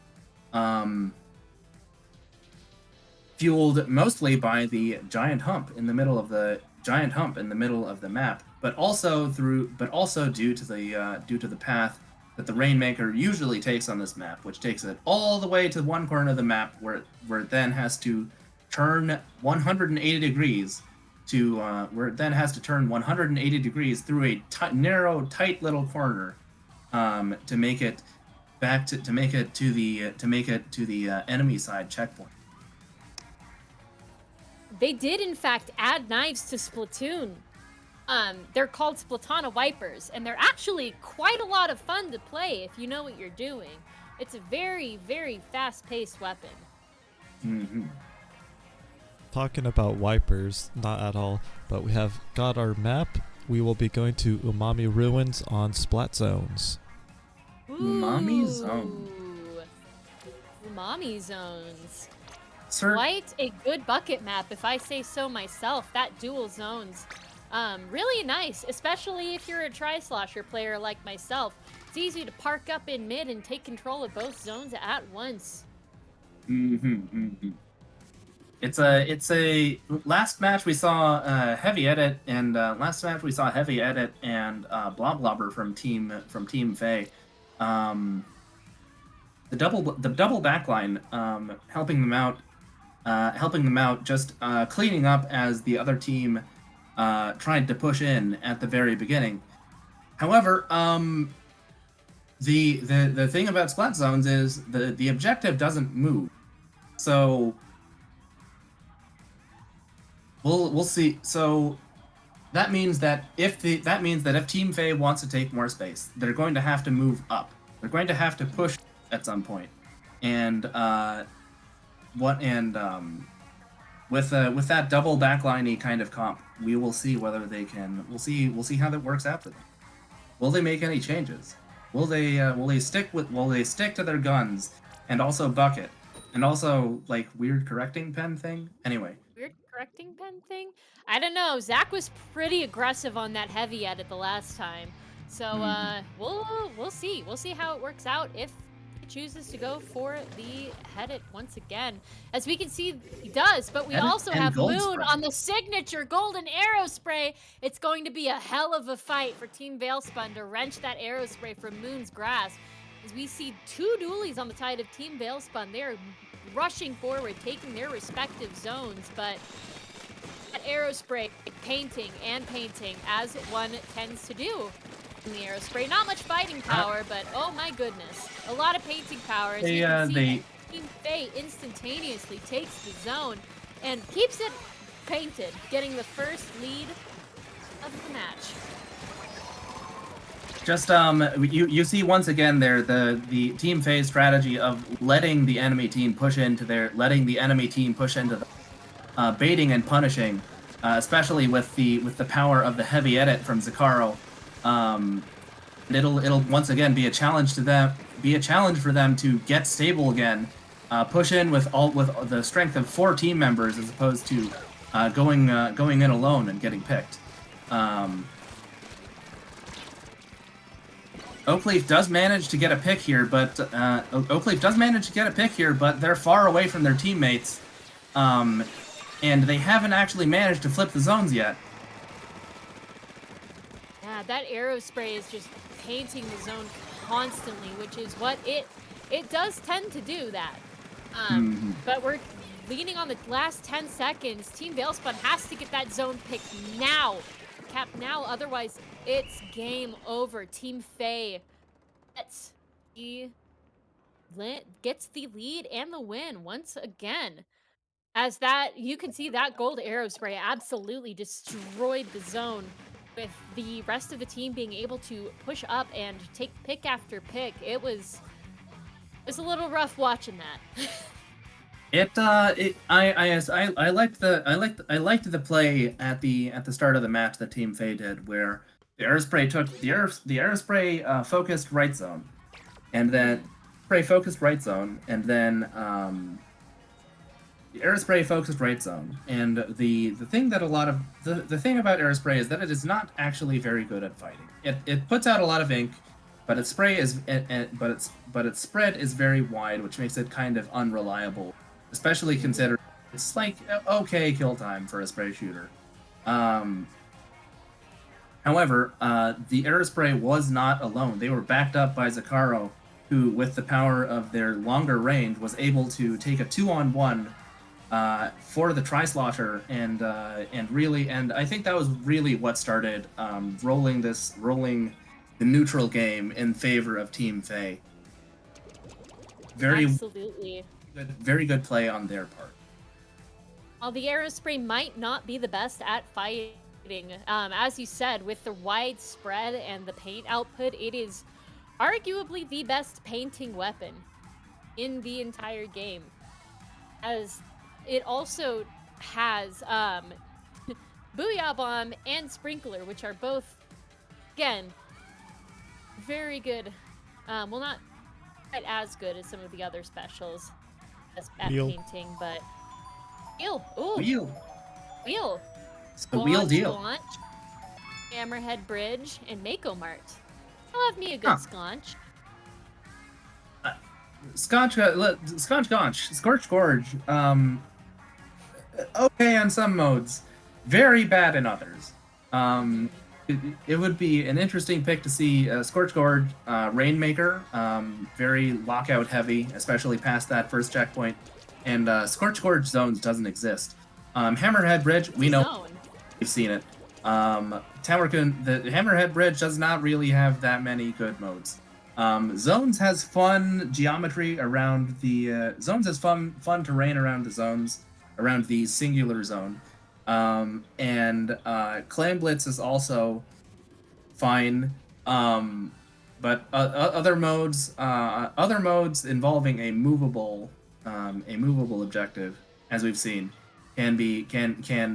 Speaker 4: fueled mostly by the giant hump in the middle of the map, but also due to the path that the Rainmaker usually takes on this map, which takes it all the way to one corner of the map where it then has to turn 180 degrees through a narrow, tight little corner to make it to the enemy side checkpoint.
Speaker 1: They did, in fact, add knives to Splatoon. They're called Splatana Wipers, and they're actually quite a lot of fun to play if you know what you're doing. It's a very, very fast-paced weapon.
Speaker 4: Mm-hmm.
Speaker 3: Talking about wipers, not at all, but we have got our map. We will be going to Umami Ruins on Splat Zones.
Speaker 4: Umami Zone.
Speaker 1: Umami Zones.
Speaker 4: Sir,
Speaker 1: Quite a good bucket map, if I say so myself. That dual zones really nice, especially if you're a tri-slosher player like myself. It's easy to park up in mid and take control of both zones at once.
Speaker 4: It's a last match we saw Heavy Edit and Bloblobber from Team Fae. The double backline helping them out, just cleaning up as the other team tried to push in at the very beginning. However, the thing about splat zones is the objective doesn't move, so we'll see. So that means that if Team Fae wants to take more space, they're going to have to move up. They're going to have to push at some point, and with that double backliney kind of comp, we will see whether they can. We'll see how that works out for them. Will they make any changes? Will they stick to their guns and also bucket and also like weird correcting pen thing? Anyway.
Speaker 1: Weird correcting pen thing? I don't know. Zach was pretty aggressive on that heavy edit the last time. So we'll see. We'll see how it works out if he chooses to go for the headed once again. As we can see, he does, but we also have Moon on the signature golden arrow spray. It's going to be a hell of a fight for Team Veilspun to wrench that arrow spray from Moon's grasp. As we see two dualies on the side of Team Veilspun, they're rushing forward, taking their respective zones, but that arrow spray painting as one tends to do. In the arrow spray, not much fighting power, but oh my goodness, a lot of painting power. As you can see, Team Fae instantaneously takes the zone and keeps it painted, getting the first lead of the match.
Speaker 4: Just you see once again there the Team Fae's strategy of letting the enemy team push into the baiting and punishing, especially with the power of the heavy edit from Zakaro. It'll once again be a challenge for them to get stable again, push in with the strength of 4 team members as opposed to going in alone and getting picked. Oakleaf does manage to get a pick here, but they're far away from their teammates, and they haven't actually managed to flip the zones yet.
Speaker 1: Yeah, that arrow spray is just painting the zone constantly, which is what it does tend to do that. But we're leaning on the last 10 seconds. Team Veilspun has to get that zone picked now. Cap now, otherwise it's game over. Team Fae gets the lead and the win once again. As that, you can see that gold arrow spray absolutely destroyed the zone, with the rest of the team being able to push up and take pick after pick. It was a little rough watching that.
Speaker 4: I liked the play at the start of the match that Team Fae did, where the air spray focused right zone, and then the air spray focused right zone. And the thing about air spray is that it is not actually very good at fighting. It puts out a lot of ink, but its spread is very wide, which makes it kind of unreliable, especially considering it's like okay kill time for a spray shooter. However, the air spray was not alone. They were backed up by Zakaro, who, with the power of their longer range, was able to take a 2-on-1 for the tri-slosher, and I think that was really what started rolling the neutral game in favor of Team Fae.
Speaker 1: Absolutely.
Speaker 4: Very good play on their part.
Speaker 1: While the arrow spray might not be the best at fighting, as you said, with the wide spread and the paint output, it is arguably the best painting weapon in the entire game, as it also has Booyah Bomb and Sprinkler, which are both, again, very good. Well, not quite as good as some of the other specials at painting, but Wheel. Ooh.
Speaker 4: Wheel.
Speaker 1: Wheel.
Speaker 4: It's the wheel deal.
Speaker 1: Launch. Hammerhead Bridge, and MakoMart. I'll have me a good
Speaker 4: Huh.
Speaker 1: sconch.
Speaker 4: Scorch Gaunch, Scorch Gorge. Okay on some modes, very bad in others. It would be an interesting pick to see Scorch Gorge, Rainmaker, very lockout heavy, especially past that first checkpoint. And Scorch Gorge zones doesn't exist. Hammerhead Bridge, we know,
Speaker 1: Zone.
Speaker 4: we've seen it. The Hammerhead Bridge does not really have that many good modes. Zones has fun geometry around the zones has fun terrain around the zones, around the singular zone. And Clan Blitz is also fine. But other modes involving a movable objective, as we've seen, can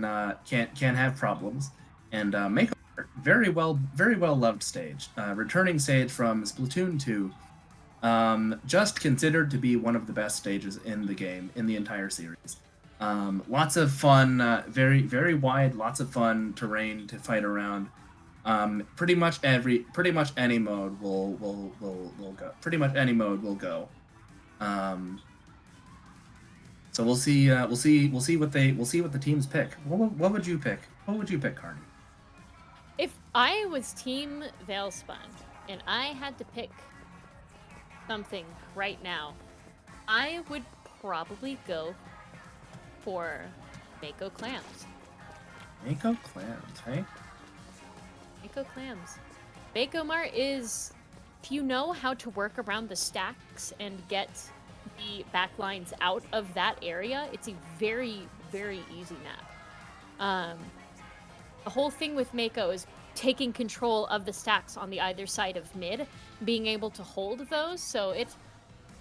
Speaker 4: have problems. And MakoMart, very well loved stage, returning stage from Splatoon 2, just considered to be one of the best stages in the game, in the entire series. Lots of fun, very wide, lots of fun terrain to fight around. Pretty much any mode will go. Pretty much any mode will go. So we'll see what the teams pick. What would you pick? What would you pick, Carnie?
Speaker 1: If I was Team Veilspun and I had to pick something right now, I would probably go for Mako Clams.
Speaker 4: Mako Clams, hey?
Speaker 1: Mako Clams. MakoMart is, if you know how to work around the stacks and get the backlines out of that area, it's a very, very easy map. The whole thing with Mako is taking control of the stacks on the either side of mid, being able to hold those, so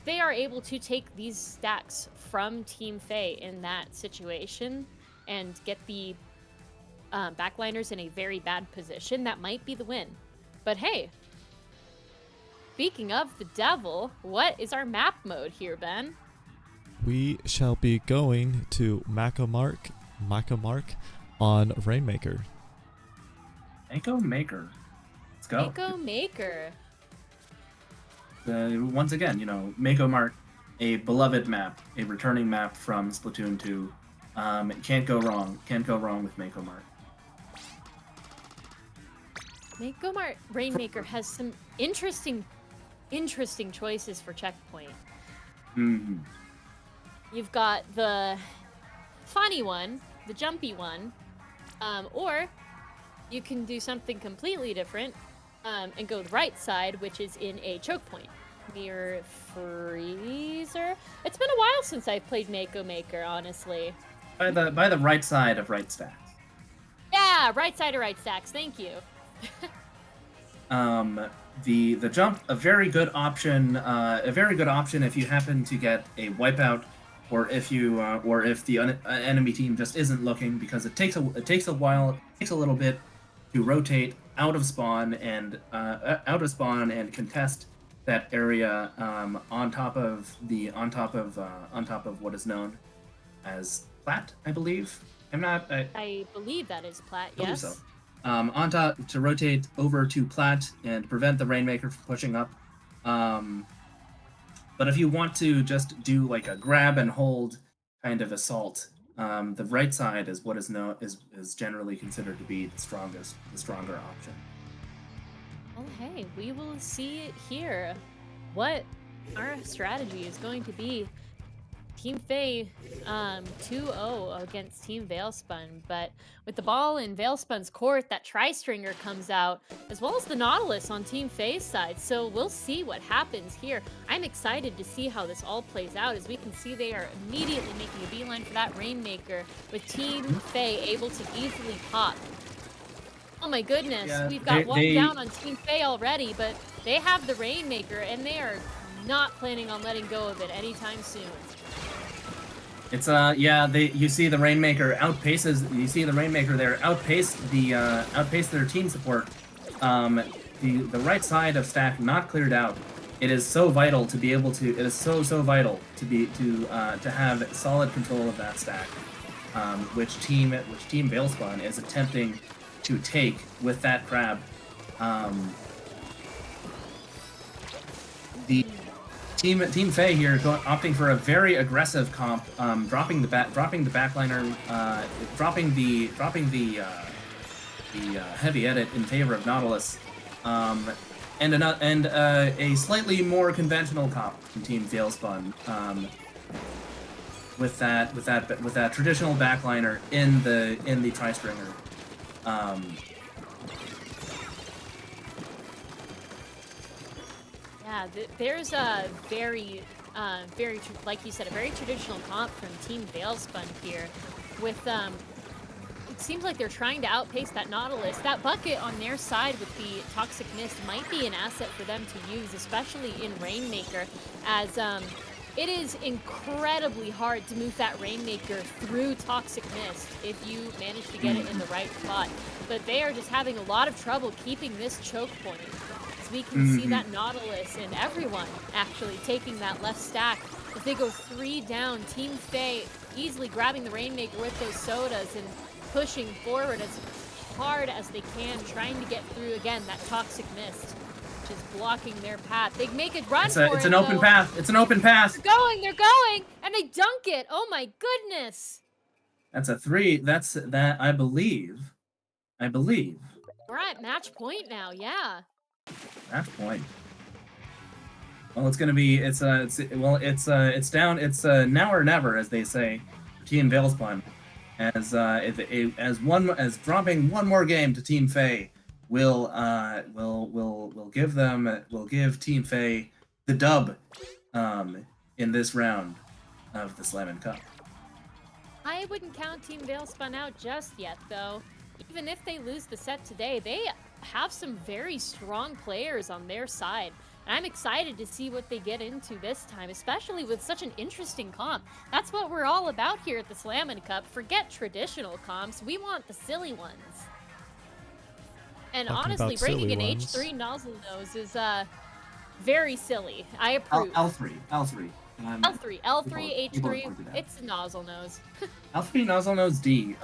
Speaker 1: they are able to take these stacks from Team Fae in that situation and get the backliners in a very bad position. That might be the win. But hey, speaking of the devil, what is our map mode here, Ben?
Speaker 3: We shall be going to MakoMart on Rainmaker.
Speaker 4: MakoMaker. Let's go.
Speaker 1: MakoMaker.
Speaker 4: Once again, MakoMart, a beloved map, a returning map from Splatoon 2. Can't go wrong. Can't go wrong with MakoMart.
Speaker 1: MakoMart Rainmaker has some interesting choices for checkpoint.
Speaker 4: Mm-hmm.
Speaker 1: You've got the funny one, the jumpy one, or you can do something completely different and go the right side, which is in a choke point. Near Freezer. It's been a while since I've played MakoMaker, honestly.
Speaker 4: By the right side of right stacks.
Speaker 1: Yeah, right side of right stacks. Thank you.
Speaker 4: The jump, a very good option. A very good option if you happen to get a wipeout, or if the enemy team just isn't looking, because it takes a while. It takes a little bit to rotate out of spawn and contest that area on top of what is known as Splat, I believe.
Speaker 1: I believe that is Plat. Yes.
Speaker 4: So. On top to rotate over to Plat and prevent the Rainmaker from pushing up. But if you want to just do like a grab and hold kind of assault, the right side is what is generally considered to be the stronger option.
Speaker 1: Well, hey, we will see it here. What our strategy is going to be. Team Fae 2-0 against Team Veilspun, but with the ball in Veilspun's court, that tri-stringer comes out, as well as the Nautilus on Team Fae's side, so we'll see what happens here. I'm excited to see how this all plays out, as we can see they are immediately making a beeline for that Rainmaker, with Team Fae able to easily pop. Oh my goodness,
Speaker 4: yeah,
Speaker 1: we've got one down on Team Fae already, but they have the Rainmaker, and they are not planning on letting go of it anytime soon.
Speaker 4: It's you see the Rainmaker outpaces. You see the Rainmaker there outpace their team support. The right side of stack not cleared out. It is so vital to be able to. It is so vital to have solid control of that stack. Which team Veilspun is attempting to take with that crab. The Team Fae here opting for a very aggressive comp, dropping the backliner, dropping the heavy edit in favor of Nautilus, and a slightly more conventional comp from Team Veilspun, with that traditional backliner in the tri-stringer.
Speaker 1: Yeah, there's a very, like you said, a very traditional comp from Team Veilspun here. With it seems like they're trying to outpace that Nautilus. That bucket on their side with the Toxic Mist might be an asset for them to use, especially in Rainmaker, as it is incredibly hard to move that Rainmaker through Toxic Mist if you manage to get it in the right spot. But they are just having a lot of trouble keeping this choke point. As we can see that Nautilus and everyone actually taking that left stack. As they go 3 down, Team Fae easily grabbing the Rainmaker with those sodas and pushing forward as hard as they can, trying to get through again that Toxic Mist, which is blocking their path. They make it run for it.
Speaker 4: It's an open path. It's an open path.
Speaker 1: They're going, and they dunk it. Oh my goodness.
Speaker 4: That's a 3. That's that. I believe.
Speaker 1: We're at match point now. Yeah.
Speaker 4: Match point. Well, it's gonna be. It's down. It's now or never, as they say. Team Veilspun, as dropping one more game to Team Fae will give Team Fae the dub in this round of the Slammin Cup.
Speaker 1: I wouldn't count Team Veilspun out just yet, though. Even if they lose the set today, they have some very strong players on their side. And I'm excited to see what they get into this time, especially with such an interesting comp. That's what we're all about here at the Slammin Cup. Forget traditional comps, we want the silly ones. And honestly, breaking an H3 nozzle nose is very silly. I approve.
Speaker 4: L3.
Speaker 1: L3, H3, it's a nozzle nose.
Speaker 4: L3 nozzle nose D.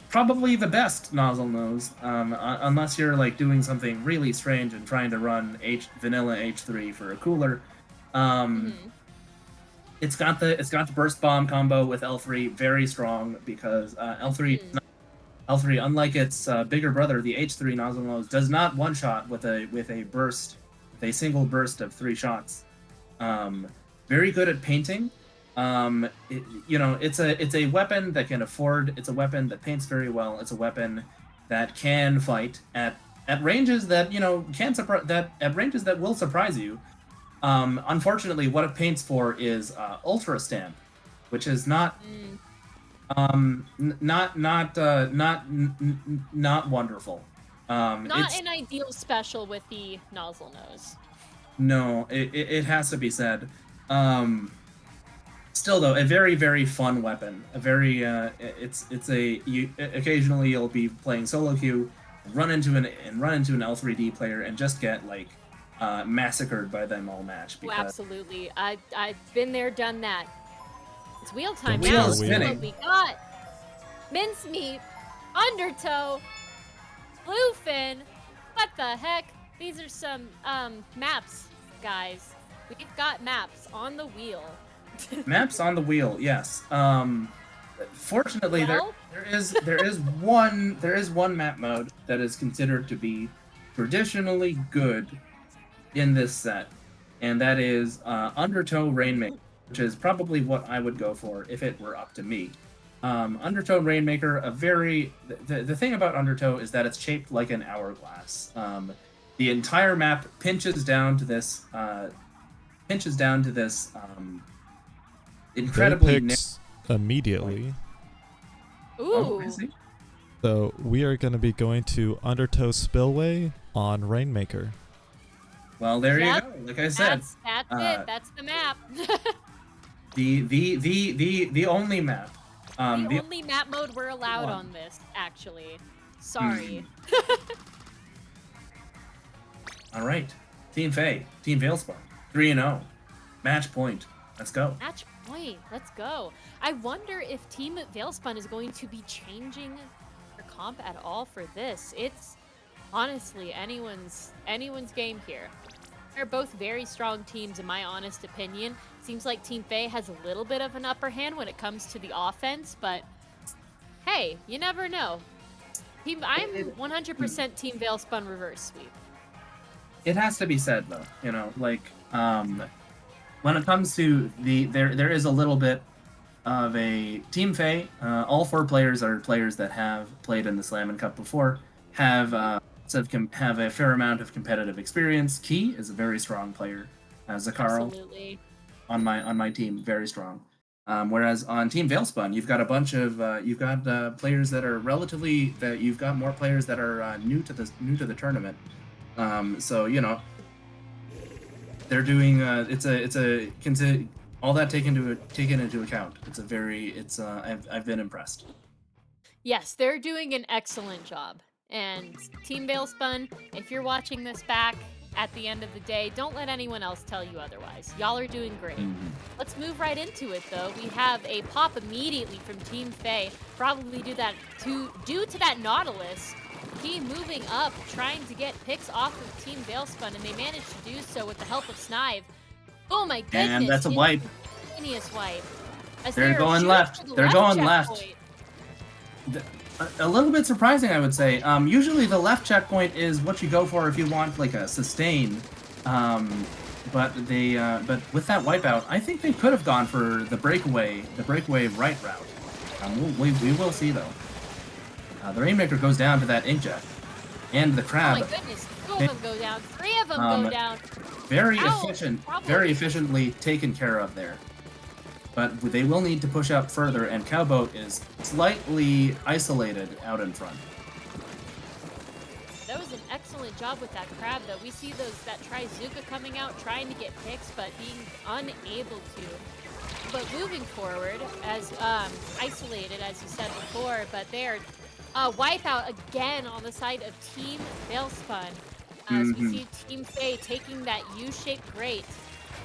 Speaker 4: Probably the best nozzle nose, unless you're like doing something really strange and trying to run vanilla H3 for a cooler. It's got the burst bomb combo with L3, very strong, because L3, unlike its bigger brother, the H3 nozzle nose, does not one shot with a single burst of 3 shots. Very good at painting. It's a weapon that can afford. It's a weapon that paints very well. It's a weapon that can fight at ranges that ranges that will surprise you. Unfortunately, what it paints for is Ultra Stamp, which is not not wonderful.
Speaker 1: Not an ideal special with the nozzle nose.
Speaker 4: No, it has to be said. Still though, a very, very fun weapon. A very occasionally you'll be playing solo queue, run into an L3D player and just get like massacred by them all match.
Speaker 1: Oh, absolutely. I've been there, done that. It's wheel time
Speaker 4: the
Speaker 1: now.
Speaker 4: wheel is spinning.
Speaker 1: We got Mincemeat, Undertow, Bluefin. What the heck? These are some maps, guys. We've got maps on the wheel.
Speaker 4: Maps on the wheel, yes. Fortunately,
Speaker 1: Well?
Speaker 4: there is one map mode that is considered to be traditionally good in this set, and that is Undertow Rainmaker, which is probably what I would go for if it were up to me. Undertow Rainmaker, the thing about Undertow is that it's shaped like an hourglass. The entire map pinches down to this incredibly
Speaker 3: picks immediately.
Speaker 1: Ooh.
Speaker 3: So we are going to be going to Undertow Spillway on Rainmaker.
Speaker 4: Well, there
Speaker 1: Yep.
Speaker 4: you go. Like I said,
Speaker 1: That's it. That's the map.
Speaker 4: the only map.
Speaker 1: The only map mode we're allowed on this, actually. Sorry.
Speaker 4: All right, Team Fae, Team Veilspun, 3-0, match point. Let's go.
Speaker 1: Match point. Let's go. I wonder if Team Veilspun is going to be changing their comp at all for this. It's honestly anyone's game here. They're both very strong teams in my honest opinion. Seems like Team Fae has a little bit of an upper hand when it comes to the offense, but hey, you never know. I'm 100% Team Veilspun reverse sweep.
Speaker 4: It has to be said though, you know, like when it comes to there is a little bit of a Team Fae. All 4 players are players that have played in the Slammin Cup before, have have a fair amount of competitive experience. Key is a very strong player. Zakaro
Speaker 1: Absolutely.
Speaker 4: on my team, very strong. Whereas on Team Veilspun, you've got a bunch of players that are you've got more players that are new to the tournament. So you know they're doing all that taken into account. I've been impressed.
Speaker 1: Yes, they're doing an excellent job. And Team Veilspun, if you're watching this back at the end of the day, don't let anyone else tell you otherwise. Y'all are doing great. Let's move right into it, though. We have a pop immediately from Team Fae, probably due to that Nautilus. Team moving up, trying to get picks off of Team Veilspun, and they managed to do so with the help of Snive. Oh my goodness!
Speaker 4: And that's a wipe.
Speaker 1: Genius wipe. As
Speaker 4: They're going left. They're going left. A little bit surprising, I would say. Usually the left checkpoint is what you go for if you want like a sustain. But with that wipeout, I think they could have gone for the breakaway right route. We will see though. The Rainmaker goes down to that inkjet, and the crab.
Speaker 1: Oh my goodness! 2 of them go down. 3 of them go down.
Speaker 4: Very efficiently taken care of there. But they will need to push up further, and Cowboat is slightly isolated out in front.
Speaker 1: That was an excellent job with that crab, though. We see that Trizuka coming out, trying to get picks, but being unable to. But moving forward, as isolated, as you said before, but they're wipeout again on the side of Team Veilspun. As we see Team Fae taking that U-shaped grate,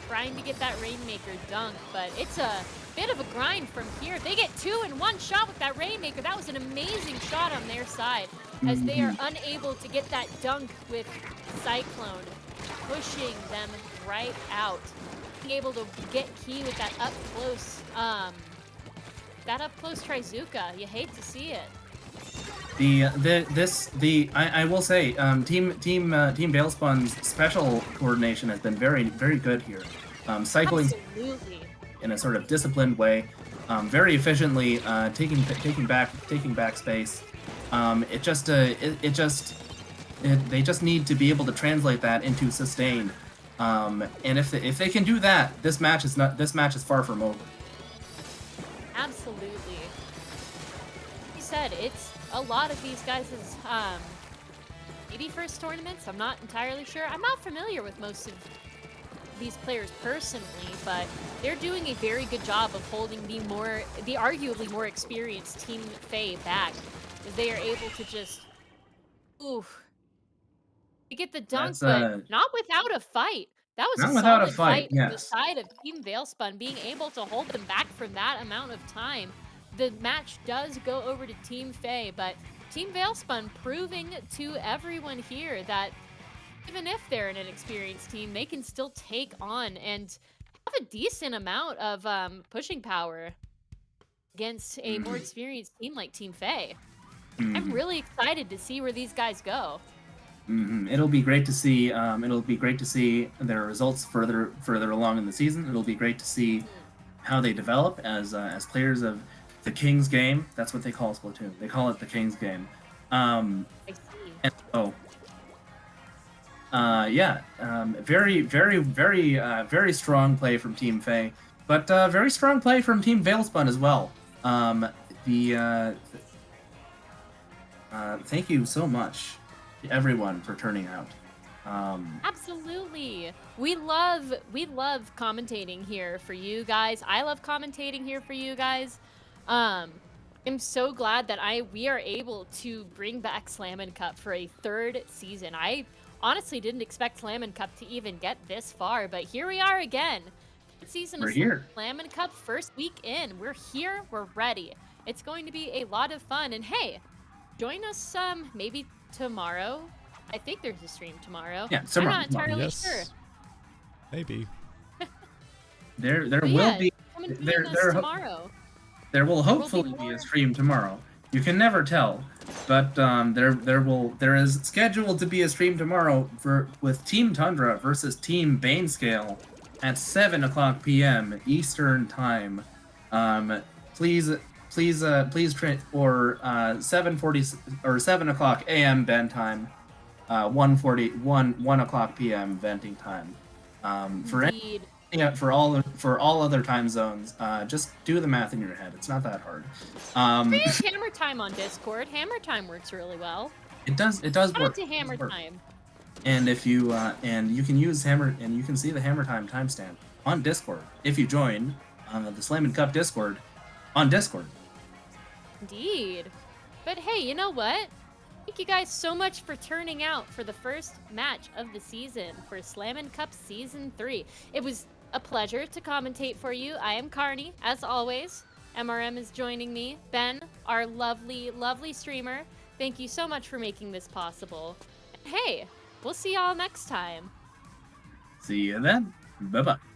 Speaker 1: trying to get that Rainmaker dunk, but it's a bit of a grind from here. They get 2 in 1 shot with that Rainmaker. That was an amazing shot on their side, as they are unable to get that dunk with Cyclone, pushing them right out. Being able to get Key with that up close Trizuka. You hate to see it.
Speaker 4: I will say, Team Veilspun's special coordination has been very, very good here. Cycling
Speaker 1: Absolutely.
Speaker 4: in a sort of disciplined way, very efficiently taking back space. They just need to be able to translate that into sustain. And if they can do that, this match is far from over.
Speaker 1: Absolutely. You said it's a lot of these guys' maybe first tournaments. I'm not entirely sure. I'm not familiar with most of these players personally, but they're doing a very good job of holding the arguably more experienced Team Fae back, as they are able to just to get the dunk, but not without a fight. That was
Speaker 4: not
Speaker 1: a
Speaker 4: without a
Speaker 1: solid
Speaker 4: fight,
Speaker 1: on the
Speaker 4: yes.
Speaker 1: side of Team Veilspun, being able to hold them back from that amount of time. The match does go over to Team Fae, but Team Veilspun proving to everyone here that even if they're an inexperienced team, they can still take on and have a decent amount of pushing power against a more experienced team like Team Fae. I'm really excited to see where these guys go.
Speaker 4: It'll be great to see. It'll be great to see their results further along in the season. It'll be great to see how they develop as players of the King's Game. That's what they call Splatoon. They call it the King's Game.
Speaker 1: I see.
Speaker 4: And so, very, very, very, very strong play from Team Fae, but very strong play from Team Veilspun as well. Thank you so much to everyone for turning out.
Speaker 1: Absolutely. We love commentating here for you guys. I love commentating here for you guys. I'm so glad that we are able to bring back Slammin Cup for a 3rd season. I honestly didn't expect Slammin Cup to even get this far, but here we are again. Season of Slammin Cup, first week in. We're here, we're ready. It's going to be a lot of fun, and hey, join us maybe tomorrow. I think there's a stream tomorrow.
Speaker 4: Yeah,
Speaker 1: I'm
Speaker 4: tomorrow.
Speaker 1: not entirely
Speaker 3: Yes.
Speaker 1: sure.
Speaker 3: Maybe.
Speaker 4: There
Speaker 1: But
Speaker 4: will
Speaker 1: yeah,
Speaker 4: be
Speaker 1: come and
Speaker 4: there
Speaker 1: join us
Speaker 4: there
Speaker 1: tomorrow.
Speaker 4: there will
Speaker 1: will be
Speaker 4: hopefully be
Speaker 1: more-
Speaker 4: a stream tomorrow. You can never tell, but there is scheduled to be a stream tomorrow with Team Tundra versus Team Banescale at 7:00 p.m. Eastern time. Please or 7:40 or 7:00 a.m. Ben time, 1 o'clock p.m. venting time. For
Speaker 1: Indeed.
Speaker 4: yeah, for all other time zones, just do the math in your head. It's not that hard.
Speaker 1: We use Hammer Time on Discord. Hammer Time works really well.
Speaker 4: It does
Speaker 1: Shout out
Speaker 4: work.
Speaker 1: to Hammer
Speaker 4: It does work.
Speaker 1: Time.
Speaker 4: And if you and you can use Hammer and you can see the Hammer Time timestamp on Discord if you join the Slammin Cup Discord on Discord.
Speaker 1: Indeed. But hey, you know what? Thank you guys so much for turning out for the first match of the season for Slammin Cup Season 3. It was a pleasure to commentate for you. I am Carnie, as always. MRM is joining me. Ben, our lovely, lovely streamer. Thank you so much for making this possible. And hey, we'll see y'all next time.
Speaker 4: See you then. Bye bye.